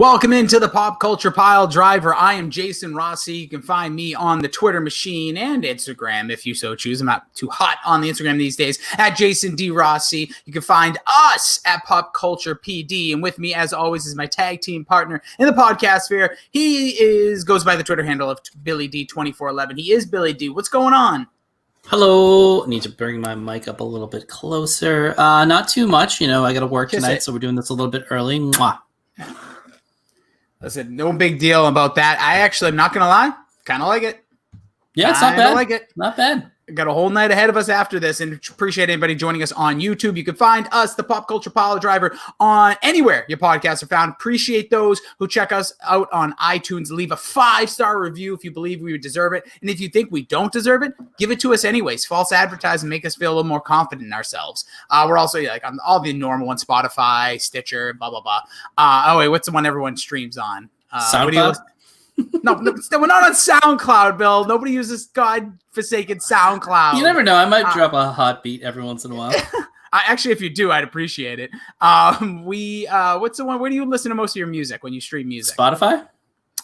Welcome into the Pop Culture Pile Driver. I am Jason Rossi. You can find me on the Twitter machine and Instagram if you so choose. I'm not too hot on the Instagram these days at Jason D. Rossi. You can find us at Pop Culture PD. And with me, as always, is my tag team partner in the podcast sphere. He goes by the Twitter handle of Billy D2411. He is Billy D. What's going on? Hello. I need to bring my mic up a little bit closer. Not too much. I got to work tonight, so we're doing this a little bit early. Mwah. Listen, no big deal about that. I'm not going to lie, kind of like it. Yeah, it's not bad. Like it. Not bad. Got a whole night ahead of us after this, and appreciate anybody joining us on YouTube. You can find us, the Pop Culture Pile Driver, on anywhere your podcasts are found. Appreciate those who check us out on iTunes. Leave a 5-star review if you believe we would deserve it, and if you think we don't deserve it, give it to us anyways. False advertise and make us feel a little more confident in ourselves. We're also on all the normal ones: Spotify, Stitcher, blah blah blah. What's the one everyone streams on? SoundCloud. No, we're not on SoundCloud, Bill. Nobody uses God-forsaken SoundCloud. You never know. I might drop a hot beat every once in a while. Actually, if you do, I'd appreciate it. What's the one? Where do you listen to most of your music when you stream music? Spotify?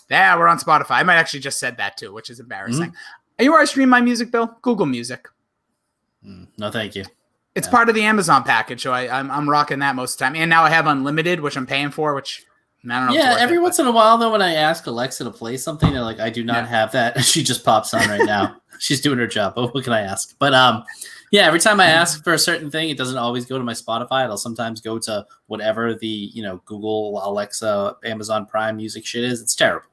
Yeah, we're on Spotify. I might actually just said that too, which is embarrassing. Are you where I stream my music, Bill? Google Music. No, thank you. It's part of the Amazon package, so I'm rocking that most of the time. And now I have unlimited, which I'm paying for, which I don't know. Yeah, every once in a while, though, when I ask Alexa to play something, they're like, I do not have that. She just pops on right now. She's doing her job. But what can I ask? But yeah, every time I ask for a certain thing, it doesn't always go to my Spotify. It'll sometimes go to whatever the Google, Alexa, Amazon Prime music shit is. It's terrible.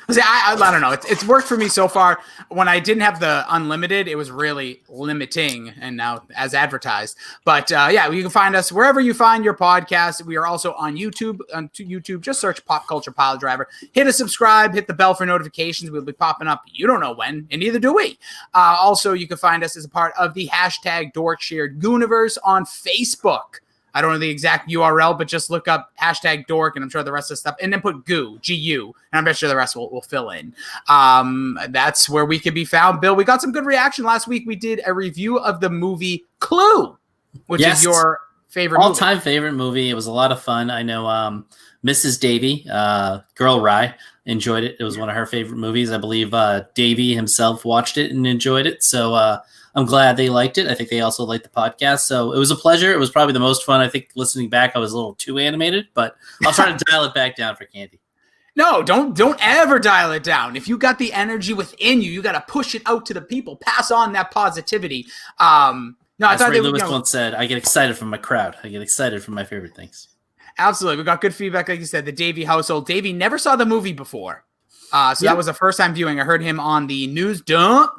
See, I don't know. It's worked for me so far. When I didn't have the unlimited, it was really limiting, and now as advertised. But yeah, you can find us wherever you find your podcast. We are also on YouTube. On YouTube, just search Pop Culture Pile Driver. Hit a subscribe. Hit the bell for notifications. We'll be popping up. You don't know when, and neither do we. Also, you can find us as a part of the hashtag Dorkshared Gooniverse on Facebook. I don't know the exact URL, but just look up hashtag dork, and I'm sure the rest of the stuff, and then put GU, G-U, and I'm bet sure the rest will fill in. That's where we can be found. Bill, we got some good reaction last week. We did a review of the movie Clue, which is your favorite all-time favorite movie. It was a lot of fun. I know Mrs. Davy, Girl Rye, enjoyed it. It was one of her favorite movies. I believe Davy himself watched it and enjoyed it, so I'm glad they liked it. I think they also liked the podcast. So it was a pleasure. It was probably the most fun. I think listening back, I was a little too animated, but I'll try to dial it back down for Candy. No, don't ever dial it down. If you got the energy within you, you got to push it out to the people. Pass on that positivity. No, I thought Ray Lewis once said, I get excited from my crowd. I get excited from my favorite things. Absolutely. We got good feedback. Like you said, the Davey household. Davey never saw the movie before. That was the first time viewing. I heard him on the news dump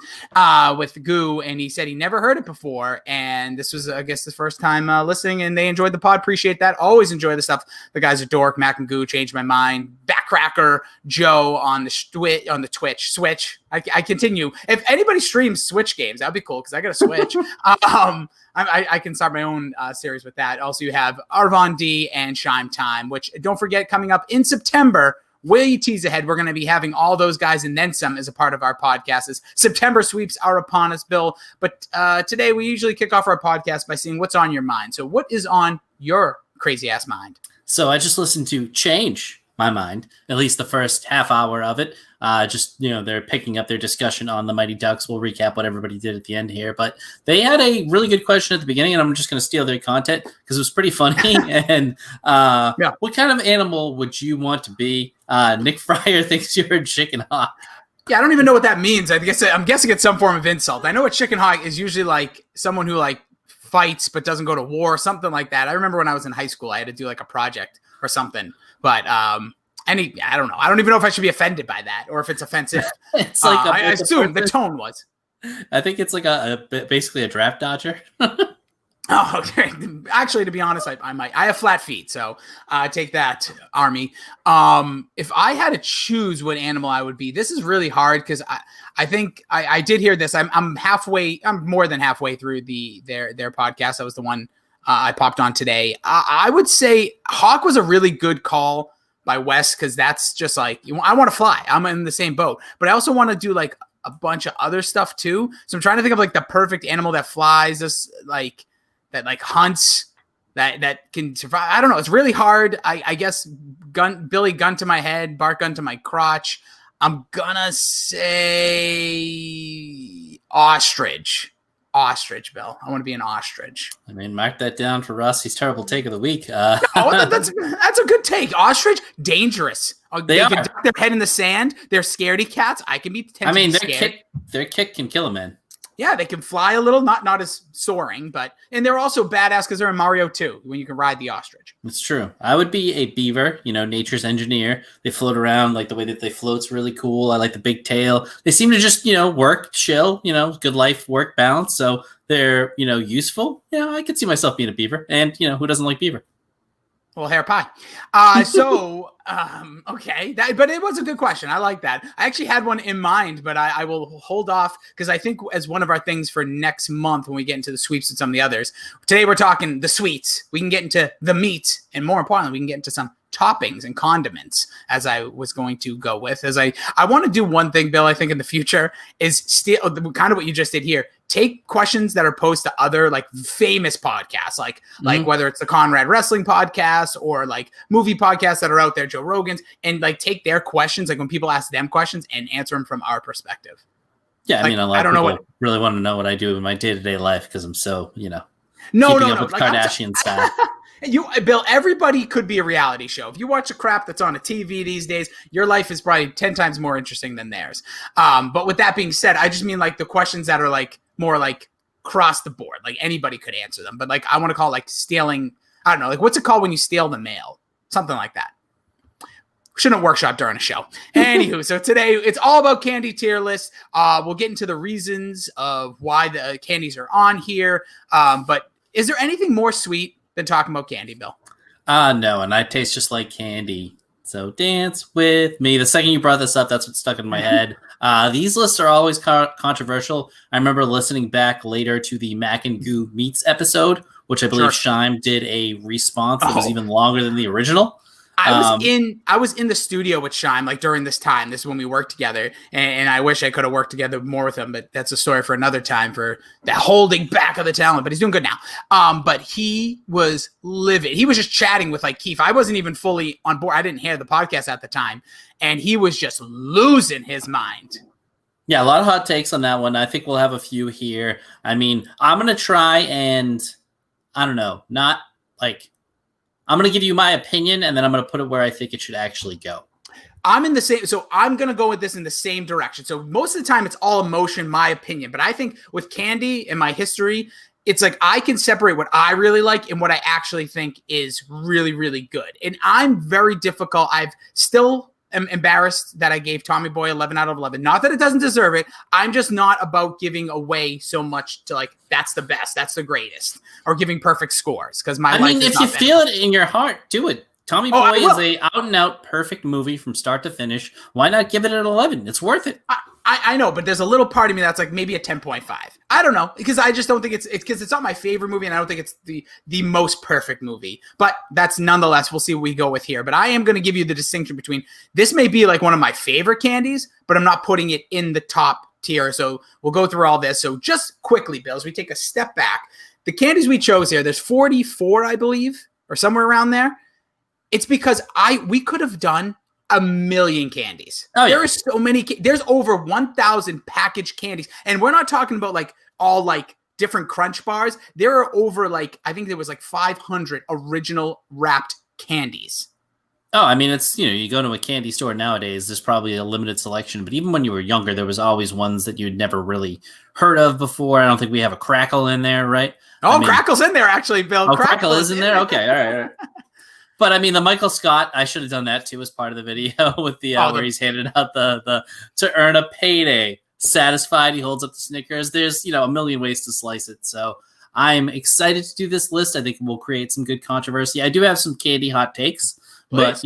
with Goo, and he said he never heard it before. And this was, I guess, the first time listening, and they enjoyed the pod. Appreciate that. Always enjoy the stuff. The guys are dork. Mac and Goo changed my mind. Backcracker Joe on the Twitch. Switch. I continue. If anybody streams Switch games, that'd be cool because I got a Switch. I can start my own series with that. Also, you have Arvon D and Shime Time, which don't forget coming up in September. Way tease ahead. We're going to be having all those guys and then some as a part of our podcast. As September sweeps are upon us, Bill. But today we usually kick off our podcast by seeing what's on your mind. So what is on your crazy ass mind? So I just listened to Change My Mind, at least the first half hour of it. They're picking up their discussion on the Mighty Ducks. We'll recap what everybody did at the end here. But they had a really good question at the beginning, and I'm just going to steal their content because it was pretty funny. And What kind of animal would you want to be? Nick Fryer thinks you're a chicken hawk. Yeah, I don't even know what that means. I'm guessing it's some form of insult. I know a chicken hawk is usually like someone who like fights but doesn't go to war, something like that. I remember when I was in high school, I had to do like a project or something. But I don't know. I don't even know if I should be offended by that or if it's offensive. It's like I assume the tone was. I think it's like basically a draft dodger. Oh, okay. Actually, to be honest, I might. I have flat feet, so take that, Army. If I had to choose what animal I would be, this is really hard because I think I did hear this. I'm more than halfway through their podcast. That was the one I popped on today. I would say hawk was a really good call by Wes because that's just like I want to fly. I'm in the same boat, but I also want to do like a bunch of other stuff too. So I'm trying to think of like the perfect animal that flies, that hunts, that can survive. I don't know. It's really hard. I guess Billy, gun to my head, Bart, gun to my crotch. I'm gonna say ostrich. Ostrich, Bill. I want to be an ostrich. I mean, mark that down for Rusty's terrible take of the week. That's a good take. Ostrich, dangerous. They are. can duck their head in the sand. They're scaredy cats. I can be. I mean, their kick can kill a man. Yeah, they can fly a little, not as soaring, and they're also badass because they're in Mario 2 when you can ride the ostrich. It's true. I would be a beaver, nature's engineer. They float around, like the way that they float's really cool. I like the big tail. They seem to just, work, chill, good life, work balance. So they're, useful. I could see myself being a beaver. And, who doesn't like beaver? Well, hair pie. Okay. But it was a good question. I like that. I actually had one in mind, but I will hold off because I think as one of our things for next month when we get into the sweeps and some of the others, today we're talking the sweets. We can get into the meat, and more importantly, we can get into some toppings and condiments, as I was going to go with. As I want to do one thing, Bill, I think in the future is steal kind of what you just did here. Take questions that are posed to other like famous podcasts, like whether it's the Conrad Wrestling podcast or like movie podcasts that are out there, Joe Rogan's, and like take their questions, like when people ask them questions, and answer them from our perspective. Yeah, I mean, a lot of people really want to know what I do in my day-to-day life because I'm so, keeping up with Kardashian style. Bill, everybody could be a reality show. If you watch the crap that's on a TV these days, your life is probably 10 times more interesting than theirs. But with that being said, I just mean like the questions that are like more like across the board, like anybody could answer them. But like I want to call it like stealing. I don't know, like what's it called when you steal the mail? Something like that. Shouldn't workshop during a show. Anywho, so today it's all about candy tier lists. We'll get into the reasons of why the candies are on here. But is there anything more sweet than talking about candy, Bill? No, and I taste just like candy. So dance with me. The second you brought this up, that's what stuck in my head. These lists are always controversial. I remember listening back later to the Mac and Goo Meats episode, which I believe Shime did a response that was even longer than the original. I was in the studio with Shime like during this time. This is when we worked together, and I wish I could have worked together more with him, but that's a story for another time for the holding back of the talent. But he's doing good now. But he was livid. He was just chatting with like Keith. I wasn't even fully on board. I didn't hear the podcast at the time, and he was just losing his mind. Yeah, a lot of hot takes on that one. I think we'll have a few here. I mean, I'm gonna try and I don't know, not like. I'm going to give you my opinion, and then I'm going to put it where I think it should actually go. I'm in the same, so I'm going to go with this in the same direction. So most of the time it's all emotion, my opinion. But I think with candy and my history, it's like I can separate what I really like and what I actually think is really, really good. And I'm very difficult. I've still am embarrassed that I gave Tommy Boy 11 out of 11. Not that it doesn't deserve it. I'm just not about giving away so much to like, that's the best, that's the greatest, or giving perfect scores. Because I mean, if you feel it in your heart, do it. Tommy Boy is a out and out perfect movie from start to finish. Why not give it an 11? It's worth it. I know, but there's a little part of me that's like maybe a 10.5. I don't know, because I just don't think it's because it's not my favorite movie, and I don't think it's the most perfect movie. But that's nonetheless, we'll see what we go with here. But I am going to give you the distinction between this may be like one of my favorite candies, but I'm not putting it in the top tier. So we'll go through all this. So just quickly, Bill, as we take a step back, the candies we chose here, there's 44, I believe, or somewhere around there. It's because we could have done a million candies. Oh, yeah. There are so many. There's over 1,000 packaged candies. And we're not talking about like all like different Crunch bars. There are over like, I think there was like 500 original wrapped candies. Oh, I mean, it's, you go to a candy store nowadays, there's probably a limited selection. But even when you were younger, there was always ones that you'd never really heard of before. I don't think we have a Crackle in there, right? Oh, Crackle's in there, actually, Bill. Oh, Crackle is in there? Okay, all right. But I mean, the Michael Scott, I should have done that too as part of the video with the where he's handing out the to earn a payday. Satisfied, he holds up the Snickers. There's a million ways to slice it. So I'm excited to do this list. I think we'll create some good controversy. I do have some candy hot takes, but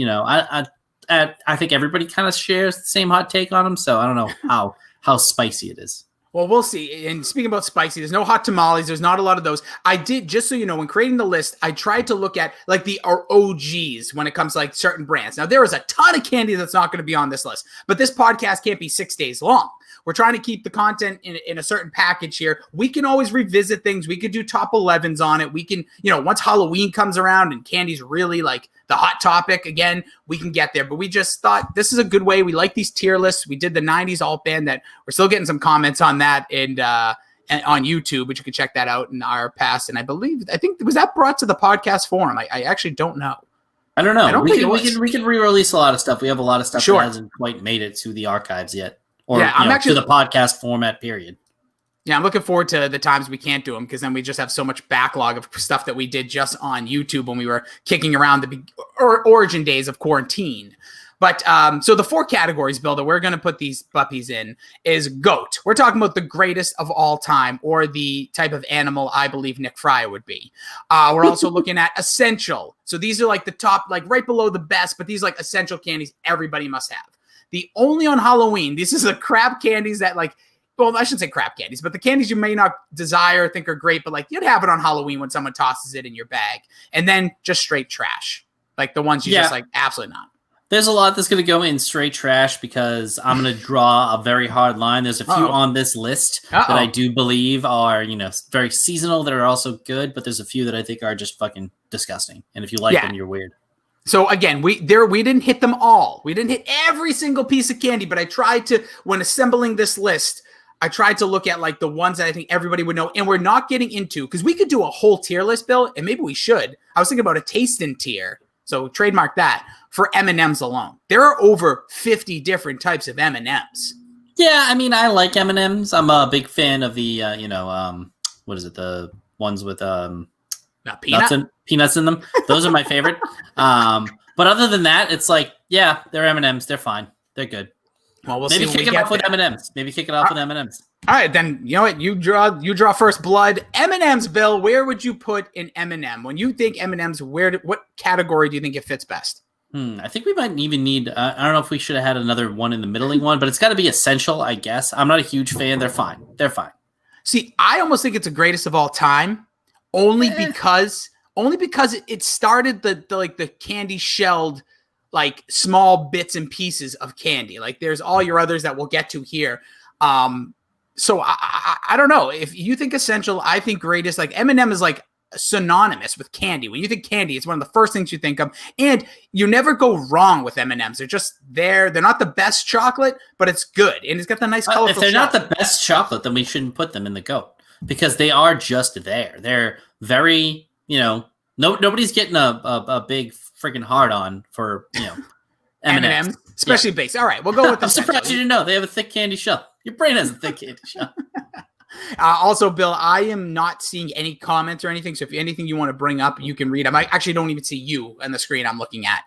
I think everybody kind of shares the same hot take on them. So I don't know how spicy it is. Well, we'll see. And speaking about spicy, there's no hot tamales. There's not a lot of those. I did, just so you know, when creating the list, I tried to look at like the OGs when it comes to like certain brands. Now, there is a ton of candy that's not going to be on this list, but this podcast can't be 6 days long. we're trying to keep the content in a certain package here. We can always revisit things. We could do top 11s on it. We can, once Halloween comes around and candy's really like the hot topic again, we can get there. But we just thought this is a good way. We like these tier lists. We did the 90s alt band that we're still getting some comments on that and on YouTube, which you can check that out in our past. And I think was that brought to the podcast forum? I actually don't know. I don't know. We can re-release a lot of stuff. We have a lot of stuff that hasn't quite made it to the archives yet, or to the podcast format. Period. Yeah, I'm looking forward to the times we can't do them because then we just have so much backlog of stuff that we did just on YouTube when we were kicking around the origin days of quarantine. But so the 4 categories, Bill, that we're going to put these puppies in is GOAT. We're talking about the greatest of all time, or the type of animal I believe Nick Fryer would be. We're also looking at essential. So these are like the top, like right below the best, but these like essential candies everybody must have. The only on Halloween, this is the crap candies that like, well, I shouldn't say crap candies, but the candies you may not desire or think are great, but like you'd have it on Halloween when someone tosses it in your bag. And then just straight trash. Like the ones you just like, absolutely not. There's a lot that's going to go in straight trash because I'm going to draw a very hard line. There's a few on this list that I do believe are, very seasonal that are also good, but there's a few that I think are just fucking disgusting. And if you like them, you're weird. So again, we didn't hit them all. We didn't hit every single piece of candy, but I tried to, when assembling this list, I tried to look at like the ones that I think everybody would know. And we're not getting into, because we could do a whole tier list, Bill, and maybe we should. I was thinking about a taste-in tier. So trademark that for M&Ms alone. There are over 50 different types of M&Ms. Yeah, I mean, I like M&Ms. I'm a big fan of the, what is it? The ones with peanuts in them. Those are my favorite. But other than that, it's like, yeah, they're M&Ms. They're fine. They're good. Well, maybe kick it off with M&Ms. Maybe kick it off with M&Ms. All right, then you know what? You draw first blood. M&Ms, Bill. Where would you put an M&M when you think M&Ms? What category do you think it fits best? I think we might even need. I don't know if we should have had another one in the middling one, but it's got to be essential, I guess. I'm not a huge fan. They're fine. See, I almost think it's the greatest of all time, only because it started the candy shelled like small bits and pieces of candy. Like there's all your others that we'll get to here. So I don't know if you think essential. I think greatest. Like M&M is like synonymous with candy. When you think candy, it's one of the first things you think of, and you never go wrong with M&Ms. They're just there. They're not the best chocolate, but it's good, and it's got the nice colorful. If they're not the best chocolate, then we shouldn't put them in the GOAT because they are just there. They're very, nobody's getting a big freaking hard on for M&Ms, especially base. All right, we'll go with the. I'm surprised you didn't know they have a thick candy shell. Your brain has a thick candy shell. Also, Bill, I am not seeing any comments or anything. So if anything you want to bring up, you can read them. I actually don't even see you on the screen I'm looking at.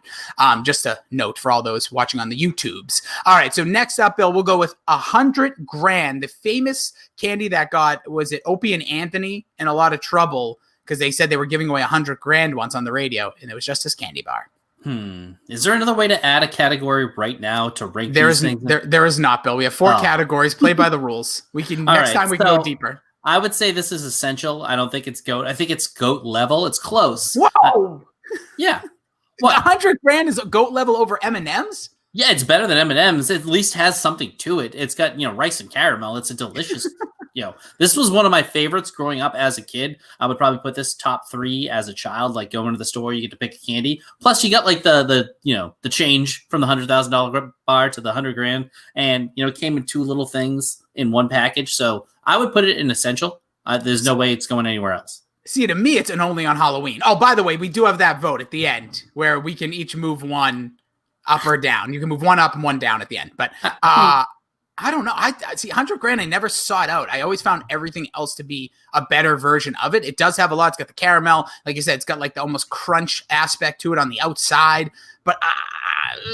Just a note for all those watching on the YouTubes. All right. So next up, Bill, we'll go with 100 grand, the famous candy that got, was it Opie and Anthony in a lot of trouble because they said they were giving away 100 grand once on the radio, and it was just this candy bar. Is there another way to add a category right now to rank these things? There is not, Bill. We have 4 categories. Play by the rules. We can next time we can go deeper. I would say this is essential. I don't think it's GOAT. I think it's GOAT level. It's close. Whoa! Yeah. What? 100 grand is a GOAT level over M&Ms? Yeah, it's better than M&Ms. It at least has something to it. It's got, rice and caramel. It's a delicious, this was one of my favorites growing up as a kid. I would probably put this top 3 as a child, like going to the store, you get to pick a candy. Plus you got like the change from the $100,000 bar to the 100 grand. And, it came in 2 little things in one package. So I would put it in essential. There's no way it's going anywhere else. See, to me, it's an only on Halloween. Oh, by the way, we do have that vote at the end where we can each move one up or down. You can move one up and one down at the end. But I don't know. I see 100 grand. I never sought out. I always found everything else to be a better version of it. It does have a lot. It's got the caramel. Like you said, it's got like the almost crunch aspect to it on the outside. But put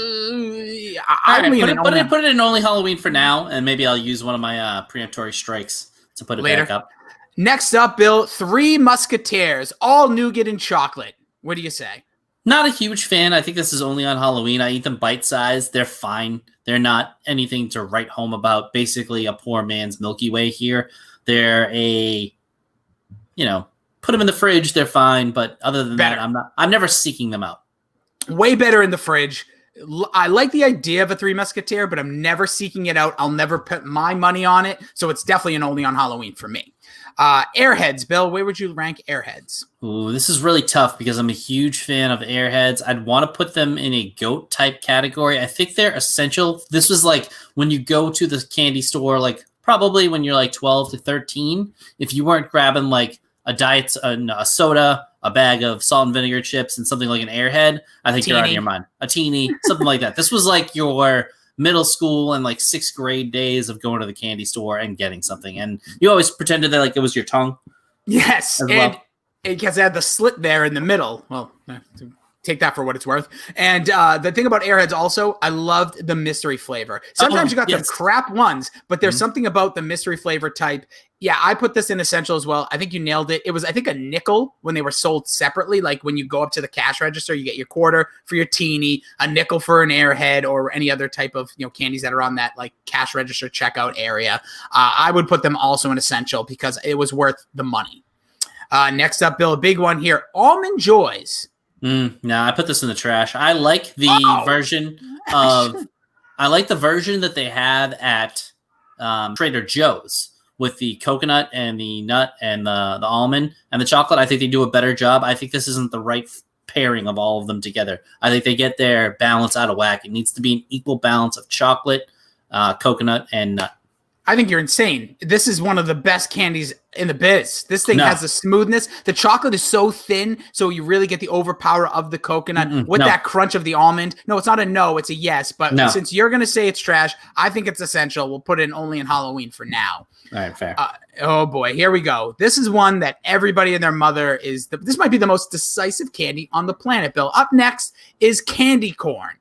it in only Halloween for now. And maybe I'll use one of my preemptory strikes to put it later. Back up. Next up, Bill, 3 Musketeers, all nougat and chocolate. What do you say? Not a huge fan. I think this is only on Halloween. I eat them bite-sized. They're fine. They're not anything to write home about. Basically a poor man's Milky Way here. They're put them in the fridge. They're fine. But other than that, I'm never seeking them out. Way better in the fridge. I like the idea of a Three Musketeer, but I'm never seeking it out. I'll never put my money on it. So it's definitely an only on Halloween for me. Airheads, Bill, where would you rank Airheads? Ooh, this is really tough because I'm a huge fan of Airheads. I'd want to put them in a goat type category. I think they're essential. This was like when you go to the candy store, like probably when you're like 12 to 13, if you weren't grabbing like a diet, a soda, a bag of salt and vinegar chips, and something like an Airhead, I think you're out of your mind. A teeny, something like that. This was like your middle school and like 6th grade days of going to the candy store and getting something. And you always pretended that like it was your tongue. Yes. And because it had the slit there in the middle. Well, take that for what it's worth. And the thing about Airheads also, I loved the mystery flavor. Sometimes you got the crap ones, but there's something about the mystery flavor type. Yeah, I put this in essential as well. I think you nailed it. It was, I think, a nickel when they were sold separately. Like when you go up to the cash register, you get your quarter for your teeny, a nickel for an Airhead, or any other type of candies that are on that like cash register checkout area. I would put them also in essential because it was worth the money. Next up, Bill, a big one here: Almond Joys. No, I put this in the trash. I like the version that they have at Trader Joe's with the coconut and the nut and the almond and the chocolate. I think they do a better job. I think this isn't the right pairing of all of them together. I think they get their balance out of whack. It needs to be an equal balance of chocolate, coconut, and nut. I think you're insane. This is one of the best candies in the biz. This thing has the smoothness. The chocolate is so thin, so you really get the overpower of the coconut with that crunch of the almond. No, it's not a no, it's a yes. But since you're going to say it's trash, I think it's essential. We'll put it in only in Halloween for now. All right, fair. Oh, boy. Here we go. This is one that everybody and their mother is. This might be the most decisive candy on the planet, Bill. Up next is candy corn.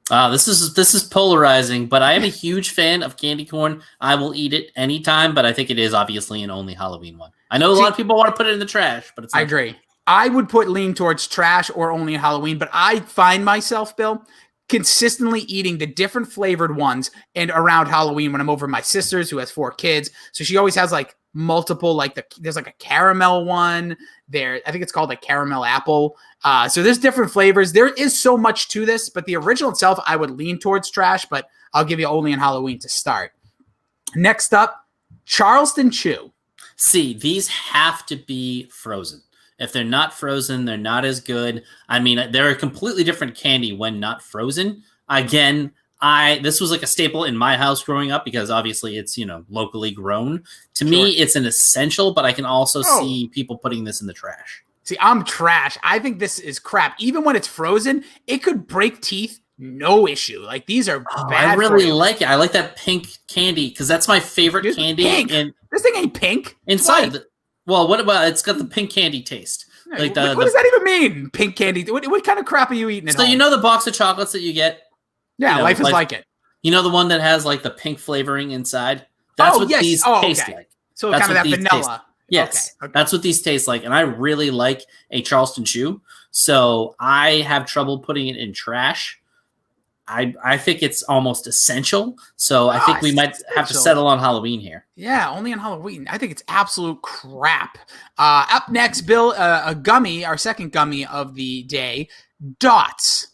This is polarizing, but I am a huge fan of candy corn. I will eat it anytime, but I think it is obviously an only Halloween one. I know a lot of people want to put it in the trash, but it's not. I agree. I would lean towards trash or only in Halloween, but I find myself, Bill, consistently eating the different flavored ones and around Halloween when I'm over at my sister's, who has 4 kids. So she always has like multiple, like there's like a caramel one there. I think it's called a caramel apple. So there's different flavors. There is so much to this, but the original itself, I would lean towards trash, but I'll give you only on Halloween to start. Next up, Charleston Chew. See, these have to be frozen. If they're not frozen, they're not as good. I mean, they're a completely different candy when not frozen. Again, this was like a staple in my house growing up because obviously it's, locally grown. To me, it's an essential, but I can also see people putting this in the trash. See, I'm trash. I think this is crap. Even when it's frozen, it could break teeth. No issue. Like these are bad. I really like it. I like that pink candy because that's my favorite candy. Pink. This thing ain't pink. Inside. Well, what about it's got the pink candy taste? Like what does that even mean? Pink candy. What kind of crap are you eating? So you know the box of chocolates that you get? Yeah, Life is like it. You know the one that has like the pink flavoring inside? That's what these taste like. So that's kind of that vanilla. Yes, that's what these taste like. And I really like a Charleston Chew. So I have trouble putting it in trash. I think it's almost essential. So I think we might have to settle on Halloween here. Yeah, only on Halloween. I think it's absolute crap. Up next, Bill, a gummy, our second gummy of the day, Dots.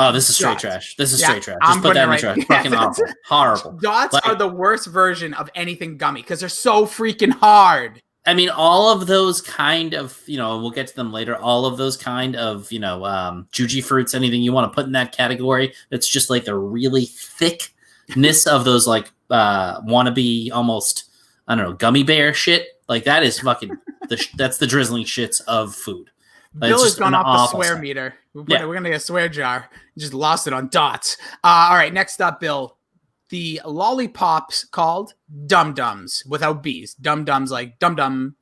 Oh, this is straight trash. This is straight trash. Just put that in the trash. Fucking awful. Horrible. Dots are the worst version of anything gummy because they're so freaking hard. I mean, all of those kind of, we'll get to them later. All of those kind of, juji fruits, anything you want to put in that category. It's just like the really thickness of those like wannabe almost, I don't know, gummy bear shit. Like that is fucking, that's the drizzling shits of food. Like, Bill has gone off the swear meter. We're going to get a swear jar. Just lost it on Dots. All right, next up, Bill. The lollipops called Dum Dums without B's. Dum Dums like Dum Dum.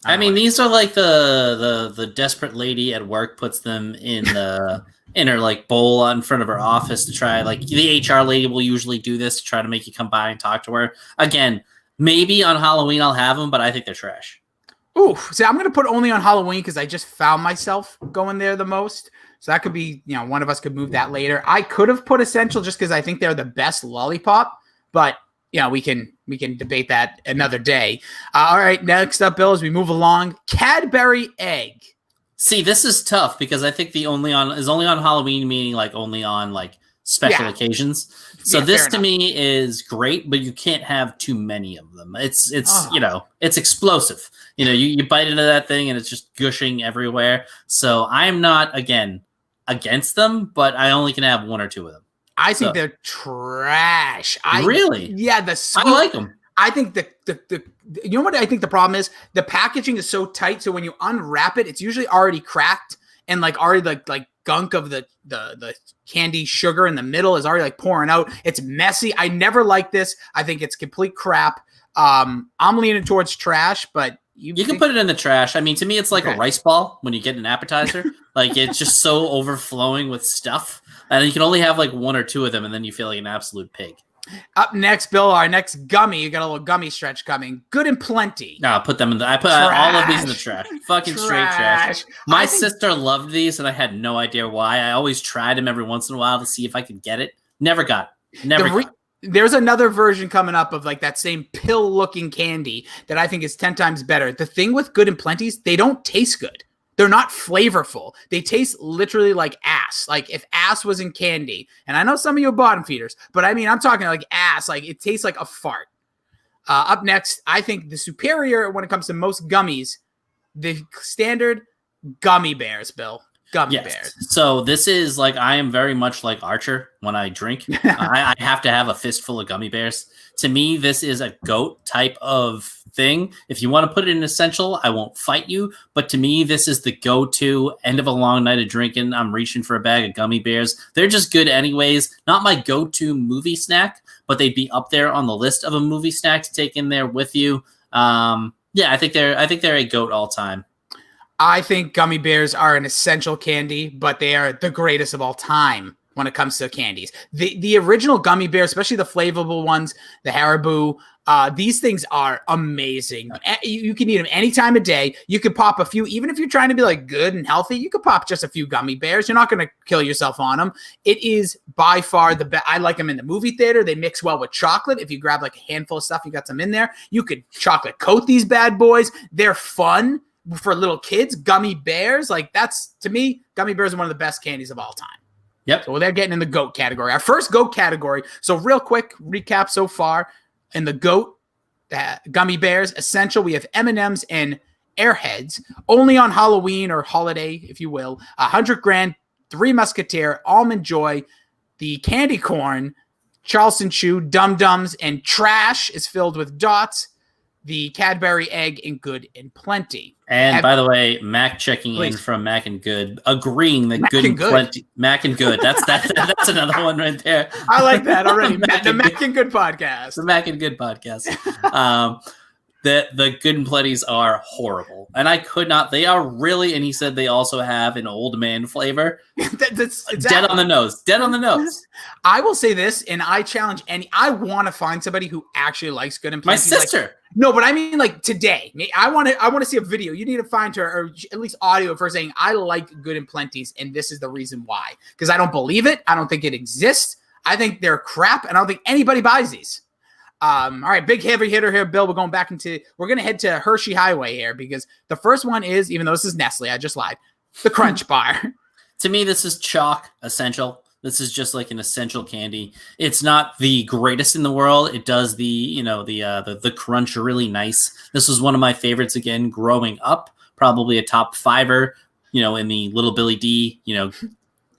I mean, these are like the desperate lady at work puts them in the in her like bowl in front of her office to try. Like the HR lady will usually do this to try to make you come by and talk to her. Again, maybe on Halloween I'll have them, but I think they're trash. Ooh, see, I'm going to put only on Halloween because I just found myself going there the most. So that could be, one of us could move that later. I could have put essential just because I think they're the best lollipop, but we can debate that another day. All right, next up, Bill, as we move along, Cadbury egg. See, this is tough because I think the only on Halloween, meaning like only on like special occasions. So this to me is great, but you can't have too many of them. It's it's explosive. You bite into that thing and it's just gushing everywhere. So I'm not against them, but I only can have one or two of them. I think they're trash. Really? Yeah, I like them. I think you know what I think the problem is? The packaging is so tight, so when you unwrap it, it's usually already cracked and like already like gunk of the candy sugar in the middle is already like pouring out. It's messy. I never like this. I think it's complete crap. I'm leaning towards trash, but you can put it in the trash. I mean, to me, it's like a rice ball when you get an appetizer. Like it's just so overflowing with stuff, and you can only have like one or two of them, and then you feel like an absolute pig. Up next, Bill, our next gummy. You got a little gummy stretch coming. Good and Plenty. No, put them in the. I put all of these in the trash. Fucking straight trash. My sister loved these, and I had no idea why. I always tried them every once in a while to see if I could get it. Never got. There's another version coming up of like that same pill-looking candy that I think is 10 times better. The thing with Good and Plenty's, they don't taste good. They're not flavorful. They taste literally like ass. Like if ass was in candy, and I know some of you are bottom feeders, but I mean, I'm talking like ass. Like it tastes like a fart. Up next, I think the superior when it comes to most gummies, the standard gummy bears, Bill. Gummy bears. So this is like, I am very much like Archer when I drink. I have to have a fistful of gummy bears. To me, this is a goat type of thing. If you want to put it in essential, I won't fight you. But to me, this is the go-to end of a long night of drinking. I'm reaching for a bag of gummy bears. They're just good anyways. Not my go-to movie snack, but they'd be up there on the list of a movie snack to take in there with you. I think they're a goat all time. I think gummy bears are an essential candy, but they are the greatest of all time when it comes to candies. The original gummy bear, especially the flavorful ones, the Haribo, these things are amazing. You can eat them any time of day. You could pop a few, even if you're trying to be like good and healthy, you could pop just a few gummy bears. You're not going to kill yourself on them. It is by far the best. I like them in the movie theater. They mix well with chocolate. If you grab like a handful of stuff, you got some in there. You could chocolate coat these bad boys. They're fun for little kids. Gummy bears, like that's, to me, gummy bears are one of the best candies of all time. Yep. So they're getting in the GOAT category. Our first GOAT category. So real quick recap so far. In the GOAT, gummy bears, essential, we have M&M's and Airheads. Only on Halloween or holiday, if you will. 100 Grand, Three Musketeer, Almond Joy, the candy corn, Charleston Chew, Dum Dums, and Trash is filled with dots. The Cadbury Egg and Good and Plenty. And by the way, Mac checking in from Mac and Good, agreeing that Good and Plenty, Mac and Good. That's another one right there. I like that already. The Mac and Good podcast. The Mac and Good podcast. The Good and Plenties are horrible, and I could not. They are really, and he said they also have an old man flavor. That's exactly. Dead on the nose. Dead on the nose. I will say this, and I challenge I want to find somebody who actually likes Good and Plenty. My sister. Like, no, but I mean like today. I want to see a video. You need to find her, or at least audio, for saying I like Good and Plenties, and this is the reason why. Because I don't believe it. I don't think it exists. I think they're crap, and I don't think anybody buys these. All right, big heavy hitter here, Bill. We're going to head to Hershey Highway here because the first one is, even though this is Nestle, I just lied, the Crunch Bar. To me, this is chalk essential. This is just like an essential candy. It's not the greatest in the world. It does the crunch really nice. This was one of my favorites again growing up. Probably a top fiver. In the Little Billy D.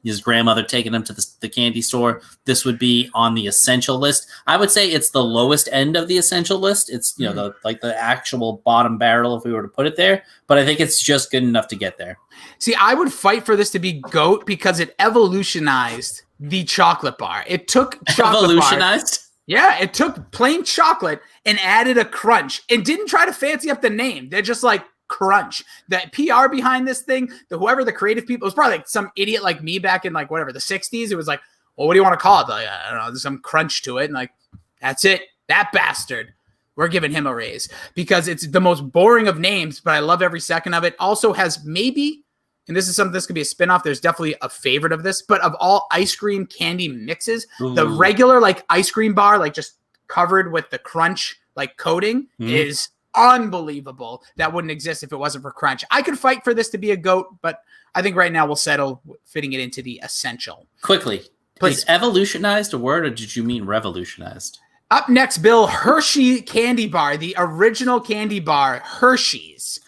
His grandmother taking him to the candy store. This would be on the essential list. I would say it's the lowest end of the essential list. It's the actual bottom barrel if we were to put it there. But I think it's just good enough to get there. See, I would fight for this to be GOAT because it evolutionized the chocolate bar. It took chocolate evolutionized. Yeah, it took plain chocolate and added a crunch. It didn't try to fancy up the name. They're just like Crunch. That PR behind this thing, whoever the creative people, it was probably like some idiot like me back in like whatever the 60s. It was like, well, what do you want to call it? Like, I don't know, there's some crunch to it, and like that's it. That bastard. We're giving him a raise because it's the most boring of names, but I love every second of it. Also has maybe, and this is something, this could be a spinoff. There's definitely a favorite of this, but of all ice cream candy mixes, the regular like ice cream bar, like just covered with the crunch like coating, is unbelievable that wouldn't exist if it wasn't for Crunch. I could fight for this to be a GOAT, but I think right now we'll settle fitting it into the essential. Quickly, please. Is evolutionized a word, or did you mean revolutionized? Up next, Bill, Hershey candy bar, the original candy bar, Hershey's.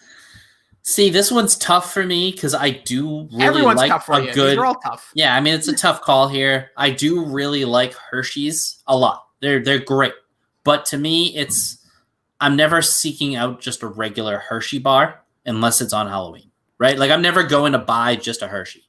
See, this one's tough for me because I do really Everyone's like tough for you. These are all tough. Yeah, I mean, it's a tough call here. I do really like Hershey's a lot. They're great. But to me, I'm never seeking out just a regular Hershey bar unless it's on Halloween, right? Like, I'm never going to buy just a Hershey.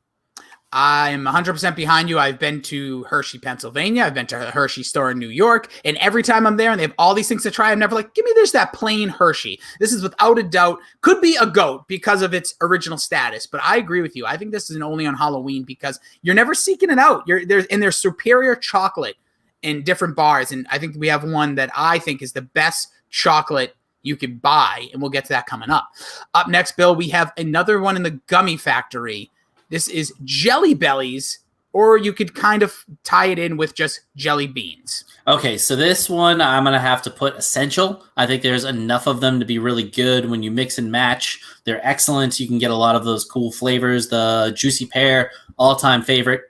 I'm 100% behind you. I've been to Hershey, Pennsylvania. I've been to the Hershey store in New York. And every time I'm there and they have all these things to try, I'm never like, give me just that plain Hershey. This is without a doubt, could be a GOAT because of its original status. But I agree with you. I think this is an only on Halloween because you're never seeking it out. There's superior chocolate in different bars. And I think we have one that I think is the best chocolate you could buy. And we'll get to that coming up. Up next, Bill, we have another one in the Gummy Factory. This is Jelly Bellies, or you could kind of tie it in with just jelly beans. Okay, so this one I'm going to have to put essential. I think there's enough of them to be really good when you mix and match. They're excellent. You can get a lot of those cool flavors. The Juicy Pear, all-time favorite,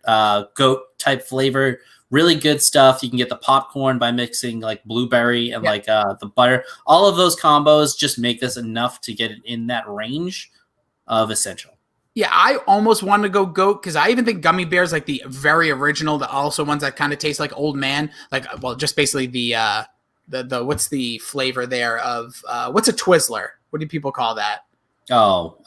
goat type flavor. Really good stuff. You can get the popcorn by mixing like blueberry and the butter. All of those combos just make this enough to get it in that range of essential. Yeah, I almost wanted to go GOAT because I even think gummy bears, like the very original, the also ones that kind of taste like Old Man, like, well, just basically the what's the flavor there of what's a Twizzler? What do people call that? Oh,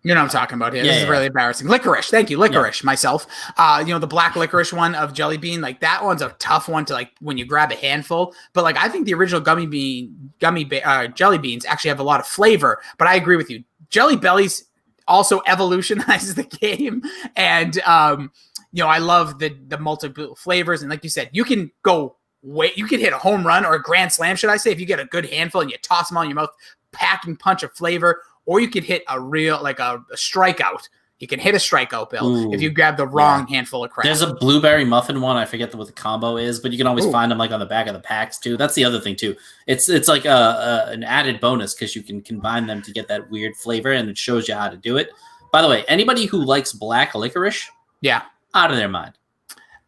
you know what I'm talking about here. This is really embarrassing. Licorice. Thank you. Licorice myself. The black licorice one of Jelly Bean, like that one's a tough one to like when you grab a handful. But like I think the original jelly beans actually have a lot of flavor. But I agree with you. Jelly Bellies also evolutionizes the game. And I love the multiple flavors. And like you said, you can you can hit a home run or a grand slam, should I say, if you get a good handful and you toss them all in your mouth, packing punch of flavor. Or you could hit a real, like a strikeout. You can hit a strikeout, Bill, if you grab the wrong handful of crap. There's a blueberry muffin one. I forget what the combo is, but you can always find them like on the back of the packs too. That's the other thing too. It's like an added bonus because you can combine them to get that weird flavor, and it shows you how to do it. By the way, anybody who likes black licorice, out of their mind.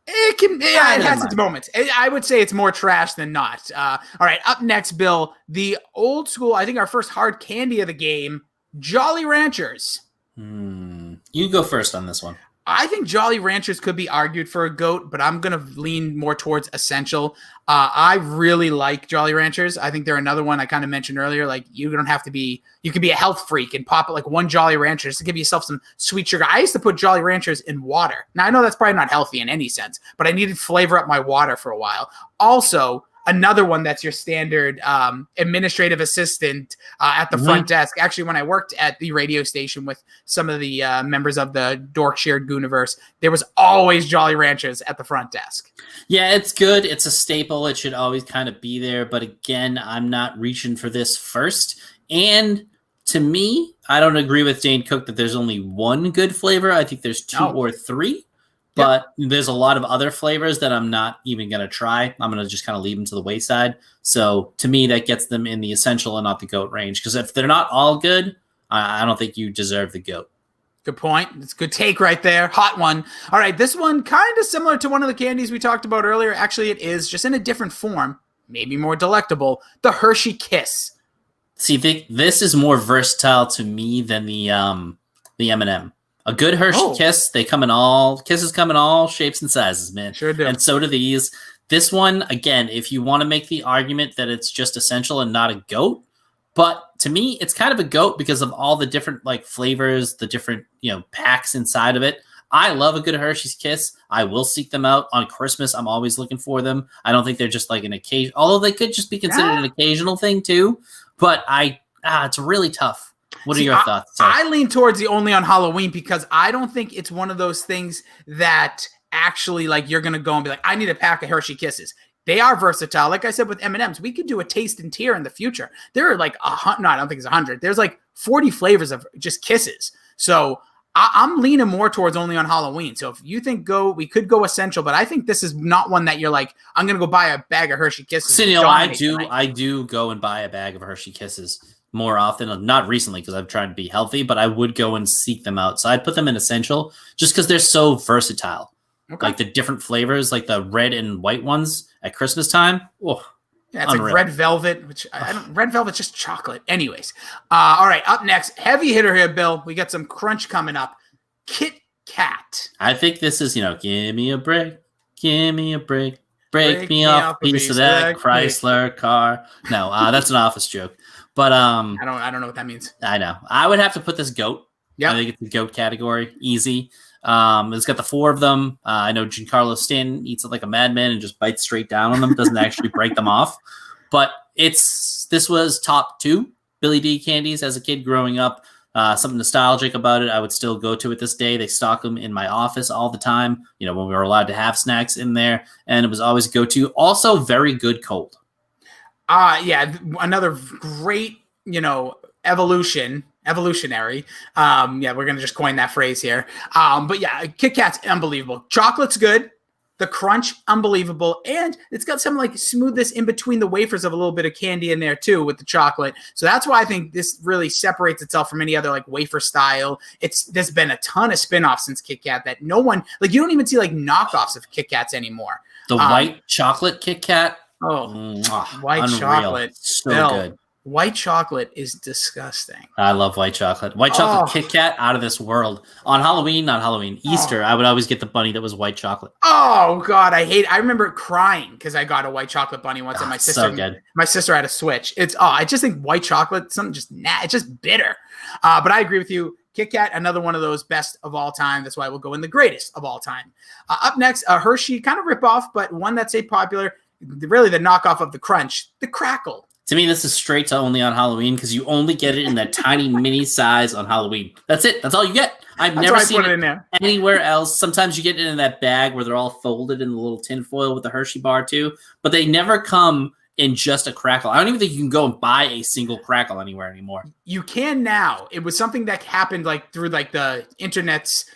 It can, it has its moments. I would say it's more trash than not. All right, up next, Bill, the old school, I think our first hard candy of the game, Jolly Ranchers. You go first on this one. I think Jolly Ranchers could be argued for a GOAT, but I'm going to lean more towards essential. I really like Jolly Ranchers. I think they're another one I kind of mentioned earlier. Like you can be a health freak and pop it like one Jolly Rancher just to give yourself some sweet sugar. I used to put Jolly Ranchers in water. Now I know that's probably not healthy in any sense, but I needed flavor up my water for a while. Also, another one that's your standard administrative assistant at the front desk. Actually, when I worked at the radio station with some of the members of the Dorkshired Gooniverse, there was always Jolly Ranchers at the front desk. Yeah, it's good. It's a staple. It should always kind of be there. But again, I'm not reaching for this first. And to me, I don't agree with Dane Cook that there's only one good flavor. I think there's two or three. But there's a lot of other flavors that I'm not even going to try. I'm going to just kind of leave them to the wayside. So to me, that gets them in the essential and not the GOAT range. Because if they're not all good, I don't think you deserve the GOAT. Good point. It's a good take right there. Hot one. All right, this one kind of similar to one of the candies we talked about earlier. Actually, it is just in a different form, maybe more delectable. The Hershey Kiss. See, this is more versatile to me than the M&M. A good Hershey Kiss, kisses come in all shapes and sizes, man. Sure do. And so do these. This one, again, if you want to make the argument that it's just essential and not a GOAT, but to me, it's kind of a GOAT because of all the different like flavors, the different packs inside of it. I love a good Hershey's Kiss. I will seek them out on Christmas. I'm always looking for them. I don't think they're just like an occasion, although they could just be considered an occasional thing too. But it's really tough. What are your thoughts? I lean towards the only on Halloween because I don't think it's one of those things that actually like you're going to go and be like, I need a pack of Hershey Kisses. They are versatile. Like I said with M&Ms, we could do a taste and tier in the future. There are like I don't think it's 100. There's like 40 flavors of just kisses. So I'm leaning more towards only on Halloween. So if you think we could go essential, but I think this is not one that you're like, I'm gonna go buy a bag of Hershey Kisses. So, I do go and buy a bag of Hershey Kisses more often. Not recently because I'm trying to be healthy, but I would go and seek them out. So I'd put them in essential just because they're so versatile. Okay. Like the different flavors, like the red and white ones at Christmas time. Oh, yeah, it's unreal. Like red velvet, which red velvet's just chocolate. Anyways, all right. Up next, heavy hitter here, Bill. We got some crunch coming up. Kit Kat. I think this is, give me a break, break me off a piece of that Chrysler car. No, that's an Office joke. But I don't know what that means. I know. I would have to put this goat. Yeah, I think it's the goat category. Easy. It's got the 4 of them. I know Giancarlo Stanton eats it like a madman and just bites straight down on them. Doesn't actually break them off. But this was top 2 Billy D candies as a kid growing up. Something nostalgic about it. I would still go to it this day. They stock them in my office all the time. When we were allowed to have snacks in there, and it was always a go-to. Also, very good cold. Yeah, another great, evolutionary. Yeah, we're gonna just coin that phrase here. But yeah, Kit Kat's unbelievable. Chocolate's good. The crunch, unbelievable. And it's got some like smoothness in between the wafers of a little bit of candy in there too with the chocolate. So that's why I think this really separates itself from any other like wafer style. There's been a ton of spin-offs since Kit Kat that no one, like you don't even see like knockoffs of Kit Kats anymore. The white chocolate Kit Kat. Oh, white chocolate. So good. White chocolate is disgusting. I love white chocolate. White chocolate Kit Kat out of this world. On Halloween, not Halloween, Easter, I would always get the bunny that was white chocolate. Oh God, I remember crying because I got a white chocolate bunny once, and my sister. So good. My sister had a Switch. I just think white chocolate, something just it's just bitter. But I agree with you. Kit Kat, another one of those best of all time. That's why we'll go in the greatest of all time. Up next, Hershey, kind of ripoff, but one that's a popular, really the knockoff of the Crunch, the Crackle. To me, this is straight to only on Halloween because you only get it in that tiny mini size on Halloween. That's it. That's all you get. I've never seen it anywhere else. Sometimes you get it in that bag where they're all folded in the little tin foil with the Hershey bar too, but they never come in just a crackle. I don't even think you can go and buy a single crackle anywhere anymore. You can now. It was something that happened like through like the internet's,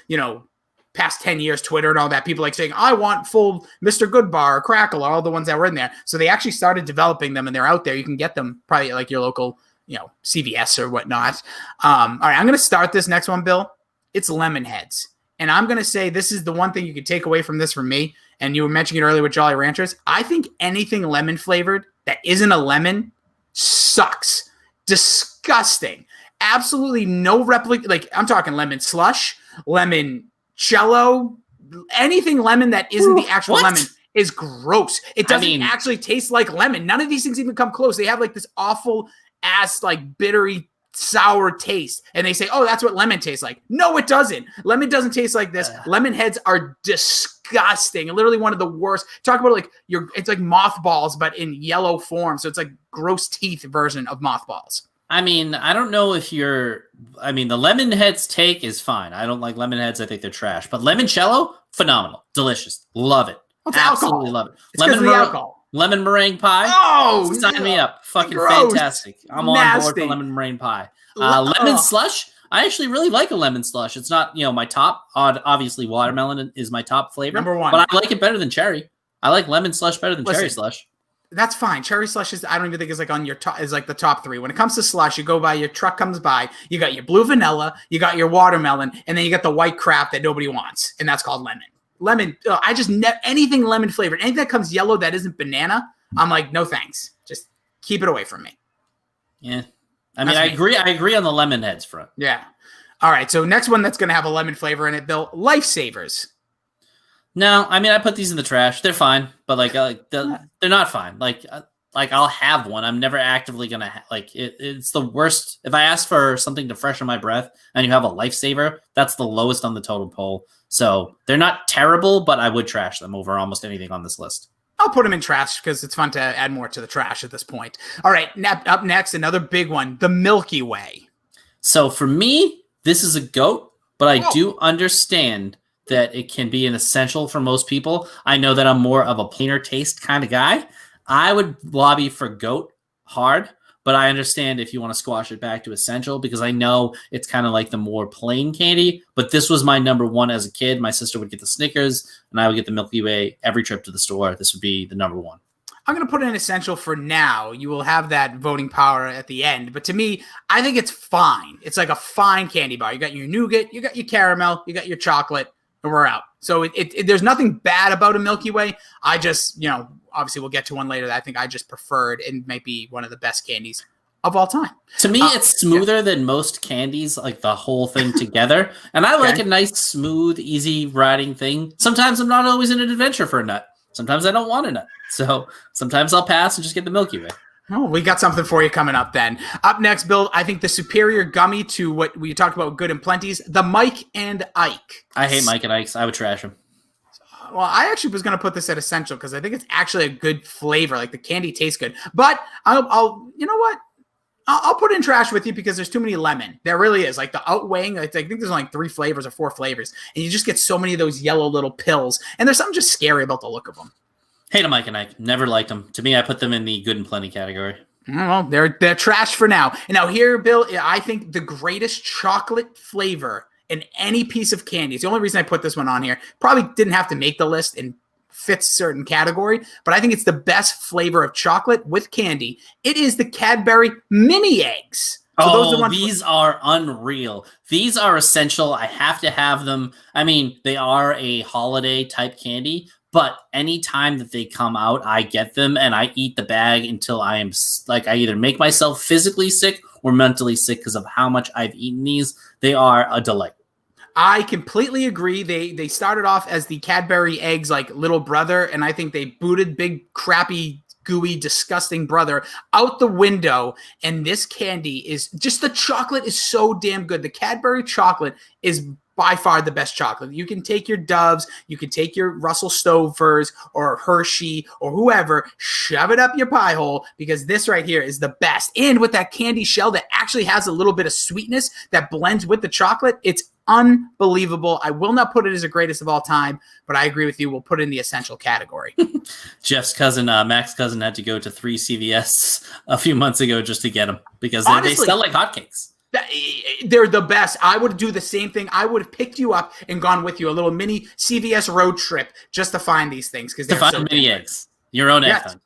past 10 years, Twitter and all that, people like saying, I want full Mr. Goodbar or Crackle, all the ones that were in there. So they actually started developing them and they're out there. You can get them probably at like your local, CVS or whatnot. All right, I'm going to start this next one, Bill. It's lemon heads. And I'm going to say this is the one thing you could take away from this from me. And you were mentioning it earlier with Jolly Ranchers. I think anything lemon flavored that isn't a lemon sucks. Disgusting. Absolutely no replica. Like I'm talking lemon slush, lemon Cello, anything lemon that isn't the actual lemon is gross. It doesn't actually taste like lemon. None of these things even come close. They have like this awful ass, like bittery, sour taste. And they say, oh, that's what lemon tastes like. No, it doesn't. Lemon doesn't taste like this. Lemon heads are disgusting. Literally one of the worst. Talk about like it's like mothballs, but in yellow form. So it's like gross teeth version of mothballs. I don't know if the lemon heads take is fine. I don't like lemon heads. I think they're trash. But limoncello, phenomenal. Delicious. Love it. It's absolutely alcohol. Love it. It's lemon alcohol. Lemon meringue pie. Oh, sign me up. Fucking gross. Fantastic. I'm on board for lemon meringue pie. Lemon slush. I actually really like a lemon slush. It's not, my top. Obviously, watermelon is my top flavor. Number one. But I like it better than cherry. I like lemon slush better than cherry slush. That's fine. Cherry slush I don't even think is like on your top, is like the top 3. When it comes to slush, you go by, your truck comes by, you got your blue vanilla, you got your watermelon, and then you got the white crap that nobody wants. And that's called lemon. Lemon. Anything lemon flavored, anything that comes yellow that isn't banana, I'm like, no thanks. Just keep it away from me. Yeah. I agree on the lemon heads front. Yeah. All right. So next one that's going to have a lemon flavor in it, Bill, Lifesavers. No, I put these in the trash. They're fine, but they're not fine. Like I'll have one. I'm never actively gonna it's the worst. If I ask for something to freshen my breath and you have a Lifesaver, that's the lowest on the totem pole. So they're not terrible, but I would trash them over almost anything on this list. I'll put them in trash because it's fun to add more to the trash at this point. All right, up next, another big one, the Milky Way. So for me, this is a goat, but I do understand that it can be an essential for most people. I know that I'm more of a plainer taste kind of guy. I would lobby for goat hard, but I understand if you want to squash it back to essential because I know it's kind of like the more plain candy. But this was my number one as a kid. My sister would get the Snickers, and I would get the Milky Way every trip to the store. This would be the number one. I'm going to put it in essential for now. You will have that voting power at the end. But to me, I think it's fine. It's like a fine candy bar. You got your nougat, you got your caramel, you got your chocolate, and we're out. So there's nothing bad about a Milky Way. I just, obviously we'll get to one later that I think I just preferred and might be one of the best candies of all time. To me, it's smoother than most candies, like the whole thing together. And I like a nice, smooth, easy riding thing. Sometimes I'm not always in an adventure for a nut. Sometimes I don't want a nut. So sometimes I'll pass and just get the Milky Way. Oh, we got something for you coming up then. Up next, Bill, I think the superior gummy to what we talked about, Good and Plenty's, the Mike and Ike. I hate Mike and Ike's. I would trash them. Well, I actually was going to put this at essential because I think it's actually a good flavor. Like the candy tastes good. But I'll you know what? I'll put in trash with you because there's too many lemon. There really is. Like the outweighing, I think there's only 3 flavors or 4 flavors. And you just get so many of those yellow little pills. And there's something just scary about the look of them. Hate them, Mike and Ike. Never liked them. To me, I put them in the Good and Plenty category. Well, they're trash for now. And now here, Bill, I think the greatest chocolate flavor in any piece of candy. It's the only reason I put this one on here. Probably didn't have to make the list and fits certain category, but I think it's the best flavor of chocolate with candy. It is the Cadbury mini eggs. So these are unreal. These are essential. I have to have them. I mean, they are a holiday type candy, but anytime that they come out, I get them and I eat the bag until I am like, I either make myself physically sick or mentally sick because of how much I've eaten these. They are a delight. I completely agree. They started off as the Cadbury eggs, like little brother, and I think they booted big, crappy, gooey, disgusting brother out the window. And this candy is just, the chocolate is so damn good. The Cadbury chocolate is by far the best chocolate. You can take your Doves, you can take your Russell Stovers or Hershey or whoever, shove it up your pie hole because this right here is the best. And with that candy shell that actually has a little bit of sweetness that blends with the chocolate, it's unbelievable. I will not put it as the greatest of all time, but I agree with you. We'll put it in the essential category. Jeff's cousin, Mac's cousin, had to go to 3 CVS a few months ago just to get them because they sell like hotcakes. They're the best. I would do the same thing. I would have picked you up and gone with you, a little mini CVS road trip just to find these things. Because they're to find mini eggs. Your own egg hunt.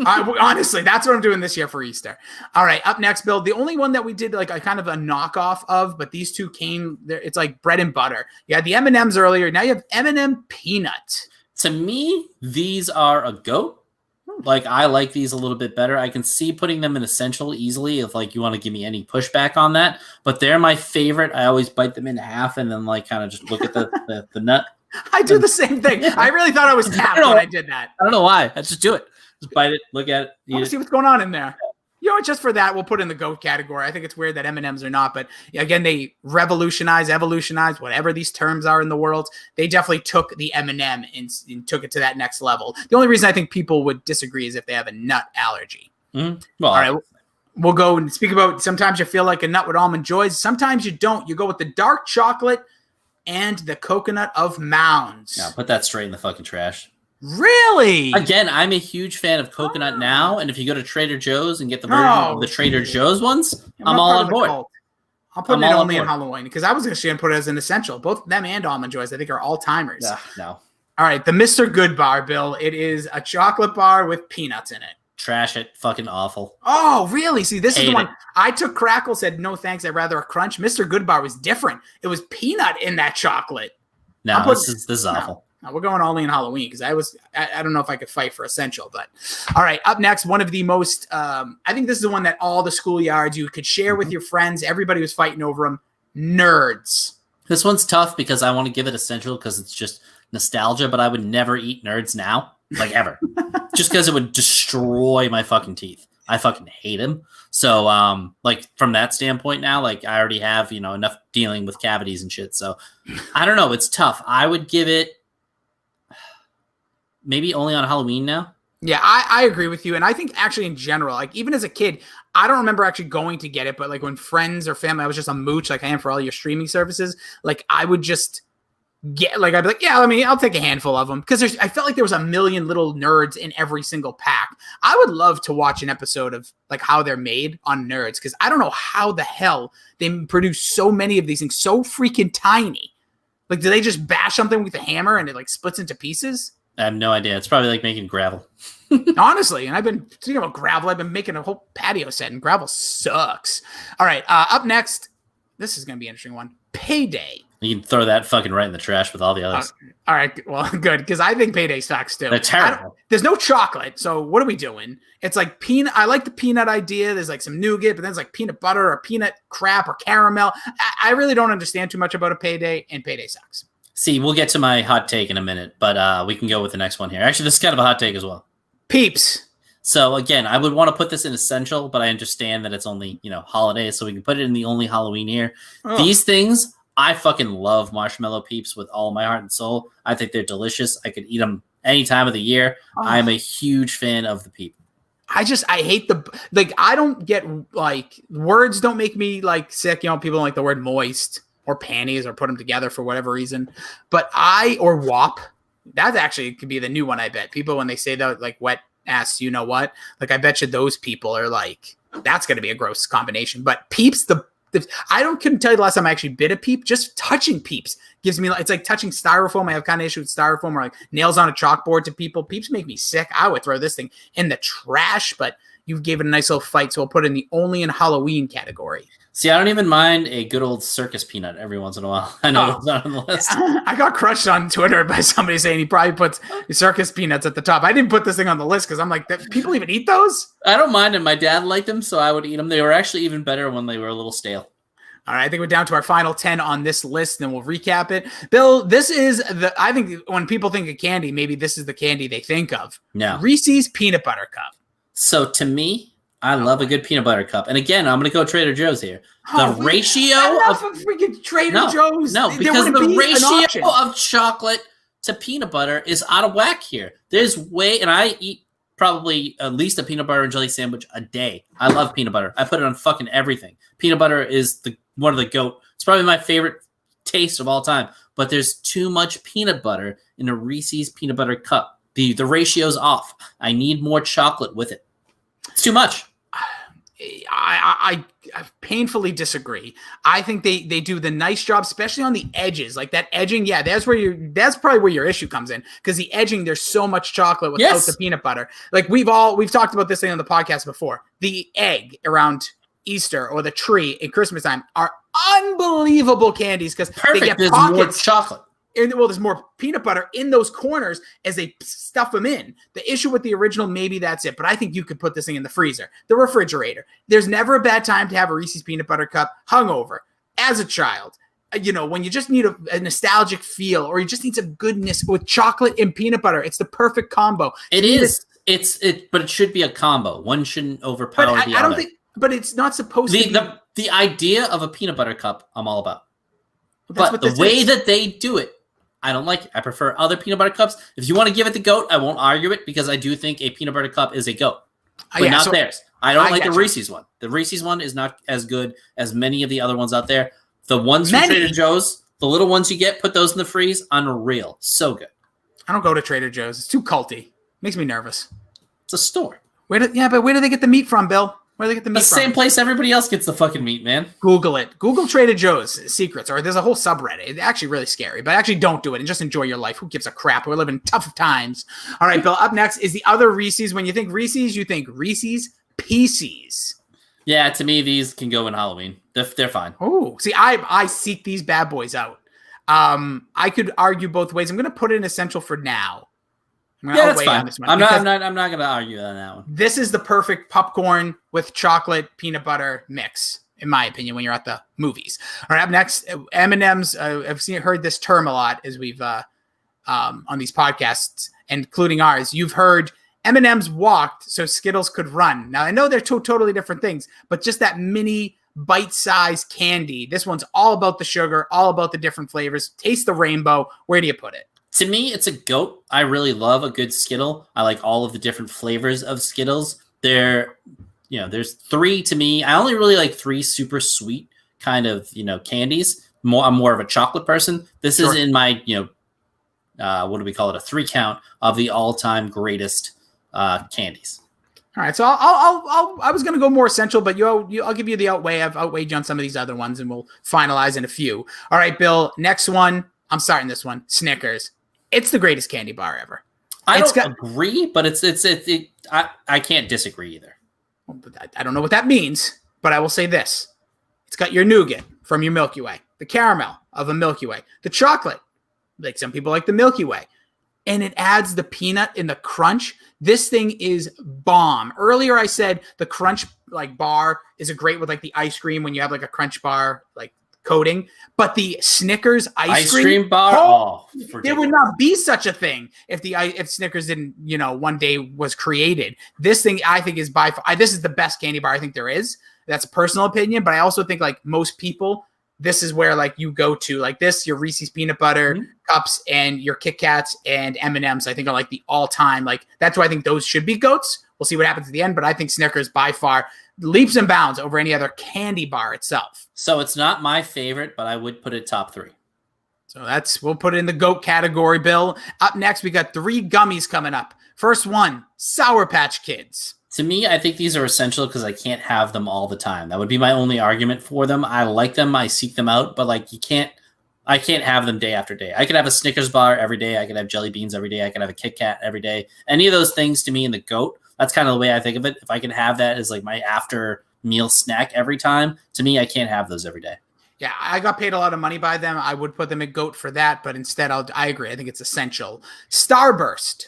Honestly, that's what I'm doing this year for Easter. All right, up next, Bill. The only one that we did like a kind of a knockoff of, but these two came there. It's like bread and butter. You had the M&Ms earlier. Now you have M&M peanut. To me, these are a goat. Like, I like these a little bit better. I can see putting them in essential easily if, like, you want to give me any pushback on that. But they're my favorite. I always bite them in half and then, like, kind of just look at the nut. I do the same thing. I really thought I was tapped when I did that. I don't know why. I just do it. Just bite it, look at it. I want to see what's going on in there. You know what? Just for that, we'll put in the GOAT category. I think it's weird that M&Ms are not, but again, they evolutionized, whatever these terms are in the world. They definitely took the M&M and took it to that next level. The only reason I think people would disagree is if they have a nut allergy. Mm-hmm. Well, all right, we'll go and speak about sometimes you feel like a nut with almond joys. Sometimes you don't. You go with the dark chocolate and the coconut of Mounds. Yeah, put that straight in the fucking trash. Really? Again, I'm a huge fan of coconut now, and if you go to Trader Joe's and get the version of the Trader Jo's ones, I'm all on board. I'll put it only in Halloween because I was going to put it as an essential. Both them and Almond Joys, I think, are all-timers. No. All right, the Mr. Good bar, Bill. It is a chocolate bar with peanuts in it. Trash it. Fucking awful. Oh, really? See, this is the one. I took Crackle, said, no thanks, I'd rather a crunch. Mr. Good bar was different. It was peanut in that chocolate. No, this is awful. No, we're going all in Halloween because I don't know if I could fight for essential, but all right. Up next, one of the most, I think this is the one that all the schoolyards you could share with your friends. Everybody was fighting over them. Nerds. This one's tough because I want to give it essential because it's just nostalgia, but I would never eat Nerds now, like ever, just because it would destroy my fucking teeth. I fucking hate him. So, like from that standpoint now, like I already have, enough dealing with cavities and shit. So I don't know. It's tough. I would give it maybe only on Halloween now. Yeah, I agree with you. And I think actually in general, like even as a kid, I don't remember actually going to get it, but like when friends or family, I was just a mooch like I am for all your streaming services. Like I would just get like I'd be like, yeah, I'll take a handful of them because I felt like there was a million little nerds in every single pack. I would love to watch an episode of like how they're made on Nerds because I don't know how the hell they produce so many of these things so freaking tiny. Like, do they just bash something with a hammer and it like splits into pieces? I have no idea. It's probably like making gravel. Honestly, and I've been thinking about gravel. I've been making a whole patio set, and gravel sucks. All right, up next, this is going to be an interesting one. Payday. You can throw that fucking right in the trash with all the others. All right, well, good, because I think Payday sucks too. They're terrible. There's no chocolate, so what are we doing? It's like peanut. I like the peanut idea. There's like some nougat, but then it's like peanut butter or peanut crap or caramel. I really don't understand too much about a Payday, and Payday sucks. See, we'll get to my hot take in a minute, but we can go with the next one here. Actually, this is kind of a hot take as well. Peeps. So again, I would want to put this in essential, but I understand that it's only, holidays, so we can put it in the only Halloween here. Oh. These things, I fucking love marshmallow Peeps with all my heart and soul. I think they're delicious. I could eat them any time of the year. Oh. I'm a huge fan of the Peep. I hate I don't get, like, words don't make me, like, sick. People don't like the word moist or panties or put them together for whatever reason. But or WAP. That actually could be the new one, I bet. People, when they say that, like, wet ass, you know what? Like, I bet you those people are like, that's going to be a gross combination. But Peeps, couldn't tell you the last time I actually bit a Peep. Just touching Peeps gives me, it's like touching styrofoam. I have kind of issue with styrofoam or like nails on a chalkboard to people. Peeps make me sick. I would throw this thing in the trash, but you gave it a nice little fight, so we'll put it in the only in Halloween category. See, I don't even mind a good old circus peanut every once in a while. I know it's not on the list. I got crushed on Twitter by somebody saying he probably puts circus peanuts at the top. I didn't put this thing on the list because I'm like, people even eat those? I don't mind them. My dad liked them, so I would eat them. They were actually even better when they were a little stale. All right, I think we're down to our final 10 on this list, and then we'll recap it. Bill, this is I think when people think of candy, maybe this is the candy they think of. No. Reese's Peanut Butter Cup. So to me, I love a good peanut butter cup. And again, I'm going to go Trader Joe's here. The ratio of freaking Trader Joe's. No, because the ratio of chocolate to peanut butter is out of whack here. There's and I eat probably at least a peanut butter and jelly sandwich a day. I love peanut butter. I put it on fucking everything. Peanut butter is one of the GOAT. It's probably my favorite taste of all time. But there's too much peanut butter in a Reese's peanut butter cup. The ratio's off. I need more chocolate with it. It's too much. I painfully disagree. I think they do the nice job, especially on the edges, like that edging. Yeah, that's probably where your issue comes in, because the edging, there's so much chocolate without the peanut butter. Like we've talked about this thing on the podcast before. The egg around Easter or the tree at Christmas time are unbelievable candies because they get There's pockets. More chocolate. There's more peanut butter in those corners as they stuff them in. The issue with the original, maybe that's it, but I think you could put this thing in the freezer, the refrigerator. There's never a bad time to have a Reese's peanut butter cup hungover as a child. When you just need a nostalgic feel, or you just need some goodness with chocolate and peanut butter. It's the perfect combo. It is. But it should be a combo. One shouldn't overpower the other. I don't think. But it's not supposed to be. The idea of a peanut butter cup, I'm all about. But the way that they do it, I don't like it. I prefer other peanut butter cups. If you want to give it the GOAT, I won't argue it, because I do think a peanut butter cup is a GOAT. But not theirs. I don't like the Reese's one. The Reese's one is not as good as many of the other ones out there. The ones from Trader Joe's, the little ones you get, put those in the freeze, unreal. So good. I don't go to Trader Joe's. It's too culty. Makes me nervous. It's a store. But where do they get the meat from, Bill? Where do they get the meat from? The same place everybody else gets the fucking meat, man. Google it. Google Trader Joe's secrets, or there's a whole subreddit. It's actually really scary, but actually don't do it and just enjoy your life. Who gives a crap? We're living tough times. All right, Bill, up next is the other Reese's. When you think Reese's, you think Reese's Pieces. Yeah, to me, these can go in Halloween. They're fine. Oh, see, I seek these bad boys out. I could argue both ways. I'm going to put it in essential for now. Yeah, that's fine. I'm not going to argue on that one. This is the perfect popcorn with chocolate peanut butter mix, in my opinion, when you're at the movies. All right, up next, M&M's. I've heard this term a lot as we've on these podcasts, including ours. You've heard M&M's walked so Skittles could run. Now, I know they're two totally different things, but just that mini bite-sized candy. This one's all about the sugar, all about the different flavors. Taste the rainbow. Where do you put it? To me, it's a GOAT. I really love a good Skittle. I like all of the different flavors of Skittles. There's three to me. I only really like three super sweet kind of, candies. I'm more of a chocolate person. This Sure. is in my, what do we call it? A 3 count of the all-time greatest candies. All right, so I was gonna go more essential, but I'll give you the outweigh. I've outweighed you on some of these other ones, and we'll finalize in a few. All right, Bill. Next one. I'm starting this one. Snickers. It's the greatest candy bar ever. I don't agree, but I can't disagree either. I don't know what that means, but I will say this. It's got your nougat from your Milky Way, the caramel of a Milky Way, the chocolate, like some people like the Milky Way, and it adds the peanut in the crunch. This thing is bomb. Earlier I said the crunch like bar is a great with like the ice cream when you have like a crunch bar like coating, but the Snickers ice cream bar, there would not be such a thing if Snickers didn't, one day was created. This thing I think is by far, this is the best candy bar I think there is. That's a personal opinion, but I also think like most people, this is where like you go to like this, your Reese's peanut butter cups and your Kit Kats and M&Ms, I think are like the all time, like that's why I think those should be GOATs. We'll see what happens at the end, but I think Snickers by far leaps and bounds over any other candy bar itself. So it's not my favorite, but I would put it top 3. So we'll put it in the GOAT category, Bill. Up next, we got 3 gummies coming up. First one, Sour Patch Kids. To me, I think these are essential because I can't have them all the time. That would be my only argument for them. I like them. I seek them out, but like I can't have them day after day. I could have a Snickers bar every day. I could have jelly beans every day. I could have a Kit Kat every day. Any of those things to me in the GOAT, that's kind of the way I think of it. If I can have that as like my after meal snack every time, to me, I can't have those every day. Yeah, I got paid a lot of money by them. I would put them at GOAT for that, but instead I agree. I think it's essential. Starburst.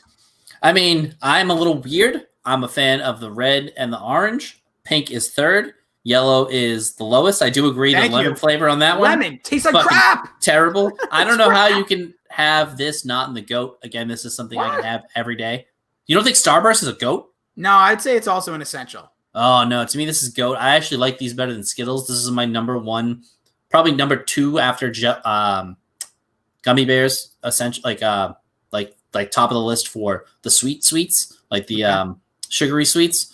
I mean, I'm a little weird. I'm a fan of the red and the orange. Pink is third. Yellow is the lowest. I do agree. The lemon flavor on that one. Lemon tastes like crap. Terrible. I don't know how you can have this not in the GOAT. Again, this is something I can have every day. You don't think Starburst is a GOAT? No, I'd say it's also an essential. Oh, no. To me, this is GOAT. I actually like these better than Skittles. This is my number 1, probably number 2 after gummy bears. Essential, like top of the list for the sweets, like the sugary sweets.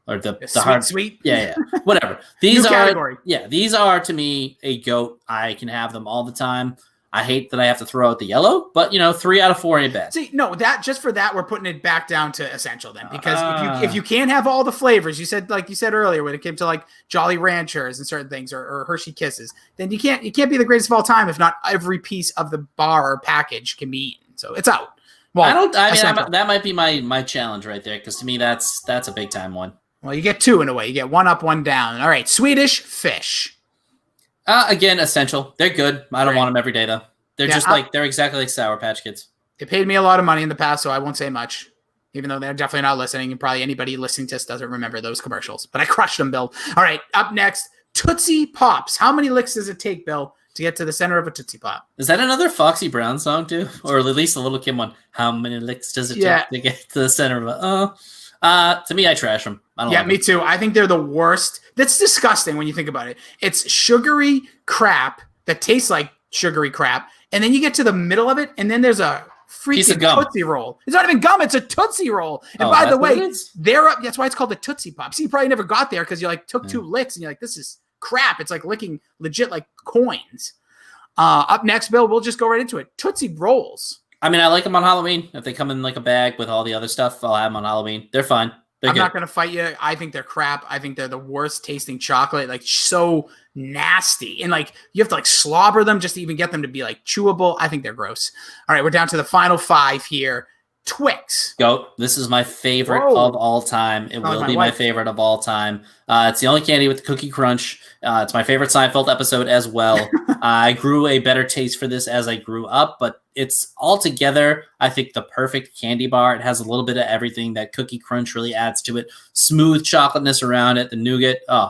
Or the hard sweet. Yeah. Whatever. These category. These are to me a GOAT. I can have them all the time. I hate that I have to throw out the yellow, but 3 out of 4 ain't bad. See, no, that just for that, we're putting it back down to essential then, because if you can't have all the flavors, you said earlier when it came to like Jolly Ranchers and certain things or Hershey Kisses, then you can't be the greatest of all time if not every piece of the bar or package can be eaten. So it's out. Well, that might be my challenge right there, because to me that's a big time one. Well, you get 2 in a way. You get 1 up, 1 down. All right, Swedish Fish. Again, essential. They're good. I don't want them every day, though. They're they're exactly like Sour Patch Kids. They paid me a lot of money in the past, so I won't say much, even though they're definitely not listening, and probably anybody listening to this doesn't remember those commercials. But I crushed them, Bill. All right, up next, Tootsie Pops. How many licks does it take, Bill, to get to the center of a Tootsie Pop? Is that another Foxy Brown song, too? Or at least a Little Kim one? How many licks does it take to get to the center of a... to me, I trash them. I don't like me too. I think they're the worst. That's disgusting when you think about it. It's sugary crap that tastes like sugary crap, and then you get to the middle of it, and then there's a freaking Tootsie Roll. It's not even gum. It's a Tootsie Roll. And by the way, they're up. That's why it's called the Tootsie Pop. See, you probably never got there because you took 2 licks, and you're like, this is crap. It's like licking legit like coins. Up next, Bill, we'll just go right into it. Tootsie Rolls. I mean, I like them on Halloween. If they come in like a bag with all the other stuff, I'll have them on Halloween. They're fine. I'm not going to fight you. I think they're crap. I think they're the worst tasting chocolate, like so nasty. And like you have to like slobber them just to even get them to be like chewable. I think they're gross. All right, we're down to the final 5 here. Twix. GOAT. This is my favorite of all time. It will be my favorite of all time. It's the only candy with the cookie crunch. It's my favorite Seinfeld episode as well. I grew a better taste for this as I grew up, but it's altogether, I think, the perfect candy bar. It has a little bit of everything that cookie crunch really adds to it. Smooth chocolateness around it. The nougat. Oh,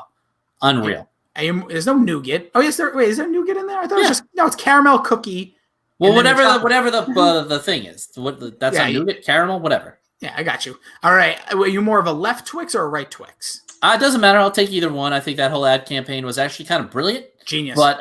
unreal. There's no nougat. Oh, yes. Is there nougat in there? I thought it was it's caramel cookie. Well, whatever the thing is. That's a nougat, caramel, whatever. Yeah, I got you. All right. Are you more of a left Twix or a right Twix? It doesn't matter. I'll take either one. I think that whole ad campaign was actually kind of brilliant. Genius. But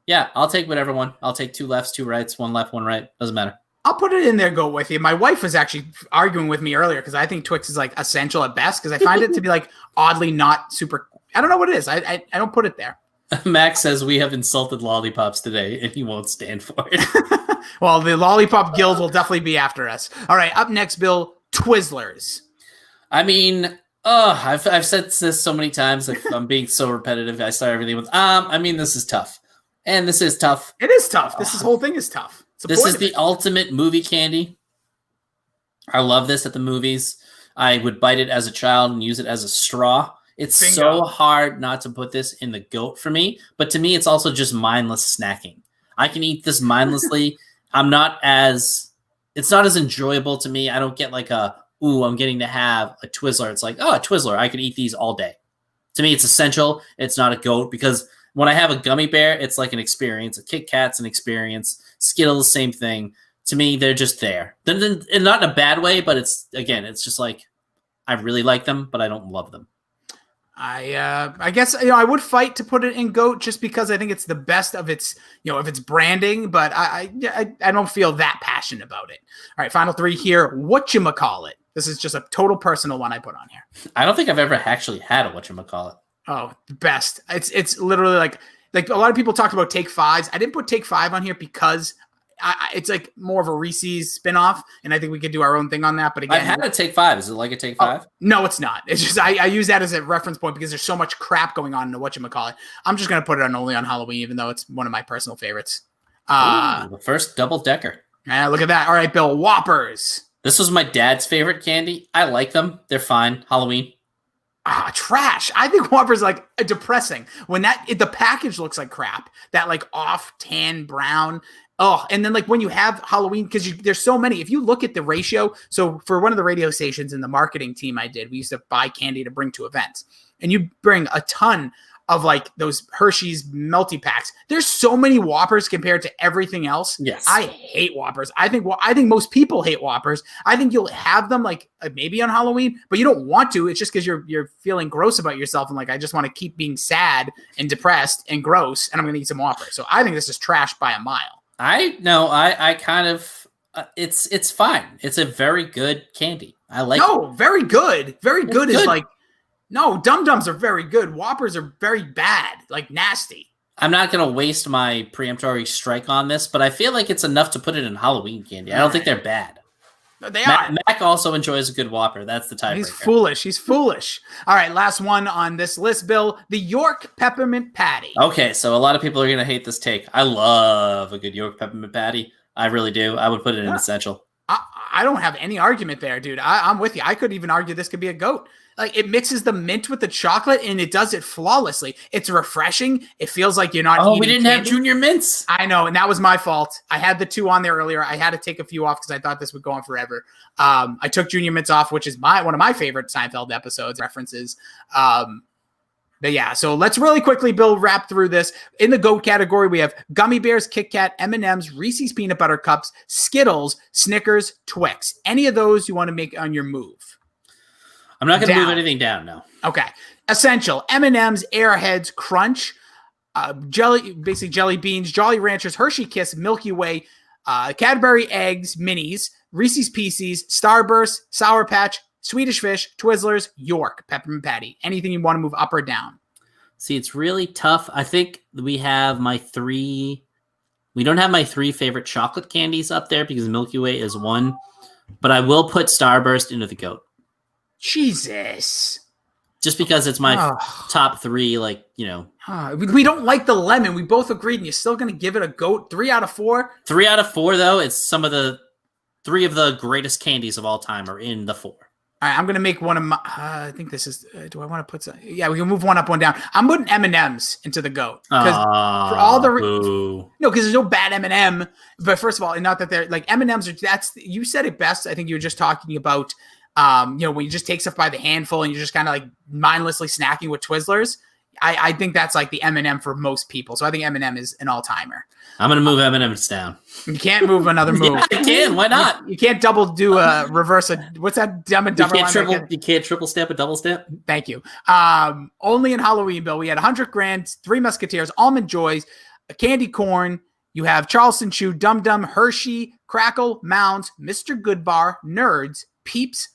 yeah, I'll take whatever one. I'll take 2 lefts, 2 rights, 1 left, 1 right. Doesn't matter. I'll put it in there, go with you. My wife was actually arguing with me earlier because I think Twix is like essential at best because I find it to be like oddly not super. I don't know what it is. I don't put it there. Max says we have insulted lollipops today, and he won't stand for it. Well, the Lollipop Guild will definitely be after us. All right, up next, Bill, Twizzlers. I mean, I've said this so many times. If I'm being so repetitive, I start everything with I mean, this is tough, and this is tough. It is tough. This whole thing is tough. This is the ultimate movie candy. I love this at the movies. I would bite it as a child and use it as a straw. It's Bingo. so hard not to put this in the GOAT for me, but to me, it's also just mindless snacking. I can eat this mindlessly. It's not as enjoyable to me. I don't get like I'm getting to have a Twizzler. It's like, oh, a Twizzler. I can eat these all day. To me, it's essential. It's not a GOAT because when I have a gummy bear, it's like an experience. A Kit Kat's an experience. Skittles, same thing. To me, they're just there. And not in a bad way, but it's just like, I really like them, but I don't love them. I guess I would fight to put it in GOAT just because I think it's the best of its of its branding, but I don't feel that passionate about it. All right, final three here. Whatchamacallit. This is just a total personal one I put on here. I don't think I've ever actually had a whatchamacallit. Oh, the best. It's literally like a lot of people talked about Take Fives. I didn't put Take Five on here because it's like more of a Reese's spinoff, and I think we could do our own thing on that. But again, I've had a Take Five. Is it like a Take Five? No, it's not. It's just I use that as a reference point because there's so much crap going on in the whatchamacallit. I'm just gonna put it on only on Halloween, even though it's one of my personal favorites. The first double decker. Look at that. All right, Bill, Whoppers. This was my dad's favorite candy. I like them. They're fine. Halloween. Trash. I think Whoppers like depressing when the package looks like crap. That like off tan brown. Oh, and then like when you have Halloween, because there's so many. If you look at the ratio, so for one of the radio stations in the marketing team I did, we used to buy candy to bring to events, and you bring a ton of like those Hershey's melty packs. There's so many Whoppers compared to everything else. Yes, I hate Whoppers. I think most people hate Whoppers. I think you'll have them like maybe on Halloween, but you don't want to. It's just because you're feeling gross about yourself and like I just want to keep being sad and depressed and gross, and I'm gonna eat some Whoppers. So I think this is trash by a mile. I kind of it's fine. It's a very good candy. I like it. Very good. Very good is like no, Dum Dums are very good. Whoppers are very bad, like nasty. I'm not going to waste my preemptory strike on this, but I feel like it's enough to put it in Halloween candy. I don't think they're bad. They are. Mac also enjoys a good Whopper. That's the tiebreaker. He's foolish. All right, last one on this list, Bill. The York Peppermint Patty. Okay, so a lot of people are going to hate this take. I love a good York Peppermint Patty. I really do. I would put it in essential. I don't have any argument there, dude. I'm with you. I could even argue this could be a GOAT. Like it mixes the mint with the chocolate and it does it flawlessly. It's refreshing. It feels like you're not eating we didn't candy. have Junior Mints. I know, and that was my fault. I had the two on there earlier. I had to take a few off because I thought this would go on forever. I took Junior Mints off, which is one of my favorite Seinfeld episodes references. But yeah, so let's really quickly, Bill, wrap through this. In the GOAT category, we have Gummy Bears, Kit Kat, M&M's, Reese's Peanut Butter Cups, Skittles, Snickers, Twix. Any of those you want to make on your move? I'm not going to move anything down, no. Okay. Essential, M&M's, Airheads, Crunch, jelly beans, Jolly Ranchers, Hershey Kiss, Milky Way, Cadbury Eggs, Minis, Reese's Pieces, Starburst, Sour Patch, Swedish Fish, Twizzlers, York Peppermint Patty. Anything you want to move up or down? See, it's really tough. I think we have we don't have my three favorite chocolate candies up there because Milky Way is one, but I will put Starburst into the GOAT. Jesus. Just because it's my top three, we don't like the lemon. We both agreed, and you're still going to give it a GOAT? 3 out of 4? 3 out of 4, though. It's some of the 3 of the greatest candies of all time are in the 4. All right, I'm going to make one of my, I think this is, do I want to put some, yeah, we can move one up, one down. I'm putting M&M's into the GOAT. Because for all the, no, because there's no bad M&M, but first of all, and not that they're, like M&M's, you said it best. I think you were just talking about, when you just take stuff by the handful and you're just kind of like mindlessly snacking with Twizzlers. I think that's like the M&M for most people. So I think M&M is an all-timer. I'm going to move M&M's down. You can't move another move. Yeah, I can. Why not? You can't do a reverse. What's that Dumb and Dumber line? You can't triple stamp a double stamp. Thank you. Only in Halloween, Bill. We had 100 Grand, 3 Musketeers, Almond Joys, a candy corn. You have Charleston Chew, Dum Dum, Hershey, Crackle, Mounds, Mr. Goodbar, Nerds, Peeps,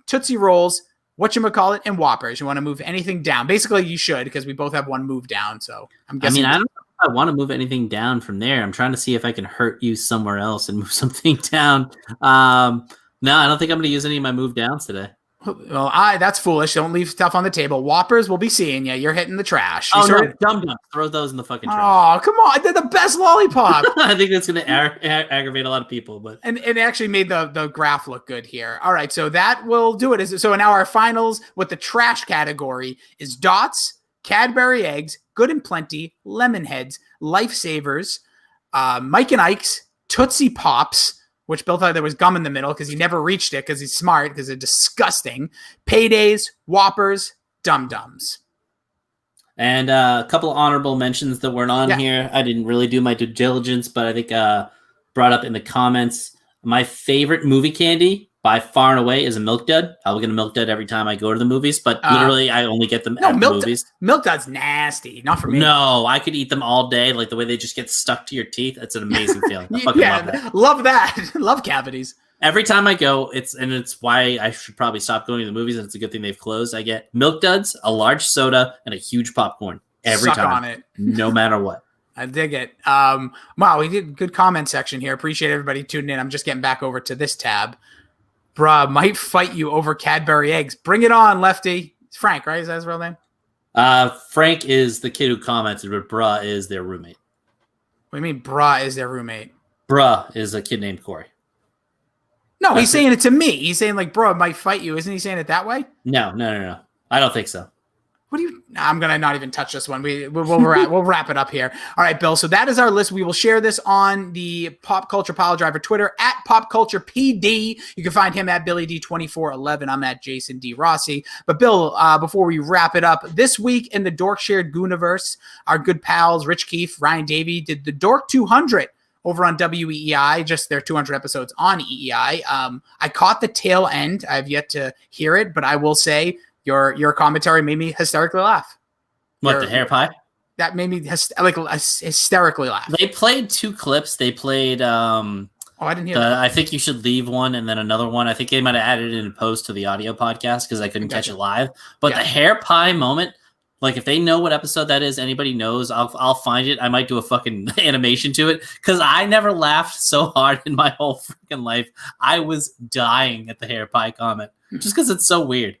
Tootsie Rolls, whatchamacallit, and Whoppers. You want to move anything down. Basically, you should, because we both have one move down. So I'm guessing. I don't know if I want to move anything down from there. I'm trying to see if I can hurt you somewhere else and move something down. No, I don't think I'm going to use any of my move downs today. Well, that's foolish. Don't leave stuff on the table. Whoppers will be seeing you. You're hitting the trash. No, Dum-Dums. Throw those in the fucking trash. Oh, come on. They're the best lollipop. I think that's going to aggravate a lot of people. But And it actually made the graph look good here. All right, so that will do it. So now our finals with the trash category is Dots, Cadbury Eggs, Good and Plenty, Lemonheads, Lifesavers, Mike and Ike's, Tootsie Pops, which Bill thought there was gum in the middle because he never reached it because he's smart, because they're disgusting. Paydays, Whoppers, Dum-Dums. And a couple of honorable mentions that weren't on here. I didn't really do my due diligence, but I think brought up in the comments. My favorite movie candy by far and away is a Milk Dud. I'll get a Milk Dud every time I go to the movies, but literally I only get them at the movies. Milk Dud's nasty. Not for me. No, I could eat them all day. Like the way they just get stuck to your teeth. It's an amazing feeling. I fucking love that. Love that. Love cavities. Every time I go, it's why I should probably stop going to the movies, and it's a good thing they've closed. I get Milk Duds, a large soda, and a huge popcorn every time. On it. No matter what. I dig it. Wow, we did good comment section here. Appreciate everybody tuning in. I'm just getting back over to this tab. Bruh, might fight you over Cadbury Eggs. Bring it on, Lefty. It's Frank, right? Is that his real name? Frank is the kid who commented, but Bruh is their roommate. What do you mean Bruh is their roommate? Bruh is a kid named Corey. No, he's saying it to me. He's saying like, bro, might fight you. Isn't he saying it that way? No. I don't think so. What do you? I'm gonna not even touch this one. We'll wrap it up here. All right, Bill. So that is our list. We will share this on the Pop Culture Pile Driver Twitter at Pop Culture PD. You can find him at Billy D2411. I'm at Jason D Rossi. But Bill, before we wrap it up, this week in the Dork Shared Gooniverse, our good pals Rich Keefe, Ryan Davey did the Dork 200 over on WEEI, just their 200 episodes on EEI. I caught the tail end. I've yet to hear it, but I will say your commentary made me hysterically laugh. The hair pie? That made me hysterically laugh. They played two clips. They played I didn't hear that. I Think You Should Leave one, and then another one. I think they might have added it in post to the audio podcast because I couldn't catch it live. But the hair pie moment, like if they know what episode that is, anybody knows, I'll find it. I might do a fucking animation to it because I never laughed so hard in my whole freaking life. I was dying at the hair pie comment just because it's so weird.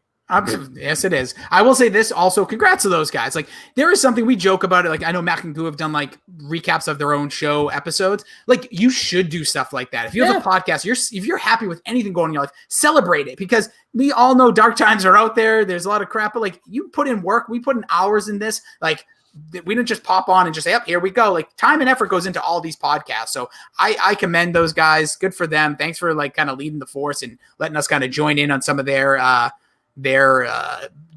Yes, it is. I will say this also. Congrats to those guys. Like, there is something we joke about it. Like, I know Mac and Goo have done like recaps of their own show episodes. Like, you should do stuff like that. If you have a podcast, if you're happy with anything going in your life, celebrate it, because we all know dark times are out there. There's a lot of crap, but like, you put in work. We put in hours in this. Like, we didn't just pop on and just say, "Yep, here we go." Like, time and effort goes into all these podcasts. So I commend those guys. Good for them. Thanks for like kind of leading the force and letting us kind of join in on some of their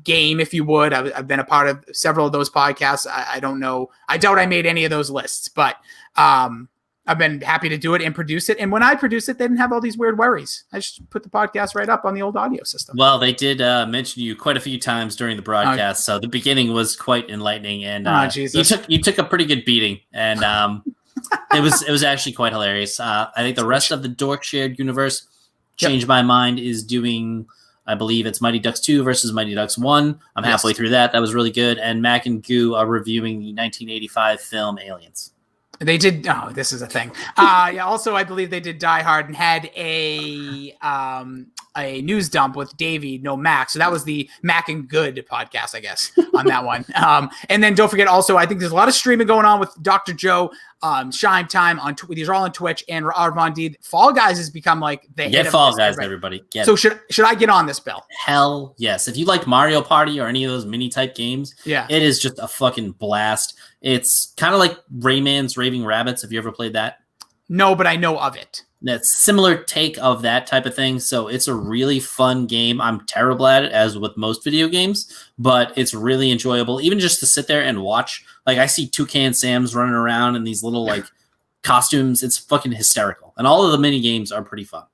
game, if you would. I've been a part of several of those podcasts. I don't know. I doubt I made any of those lists, but I've been happy to do it and produce it. And when I produce it, they didn't have all these weird worries. I just put the podcast right up on the old audio system. Well, they did mention you quite a few times during the broadcast, so the beginning was quite enlightening. And you took a pretty good beating, and it was actually quite hilarious. I think the rest of the Dork Shared Universe, Change My Mind, is doing, I believe it's Mighty Ducks 2 versus Mighty Ducks 1. I'm halfway through that. That was really good. And Mac and Goo are reviewing the 1985 film Aliens. They did. Oh, this is a thing. Also, I believe they did Die Hard and had a news dump with Davey, no Mac. So that was the Mac and Good podcast, I guess, on that one. And then don't forget also, I think there's a lot of streaming going on with Dr. Joe, Shine Time on these are all on Twitch, and Armand D. Fall Guys has become like the get Fall Guys, everybody. So should I get on this, Bill? Hell yes. If you like Mario Party or any of those mini type games, it is just a fucking blast. It's kind of like Rayman's Raving Rabbits. Have you ever played that? No, but I know of it. That's similar take of that type of thing. So it's a really fun game. I'm terrible at it, as with most video games, but it's really enjoyable. Even just to sit there and watch. Like, I see Toucan Sam's running around in these little like costumes. It's fucking hysterical. And all of the mini games are pretty fun.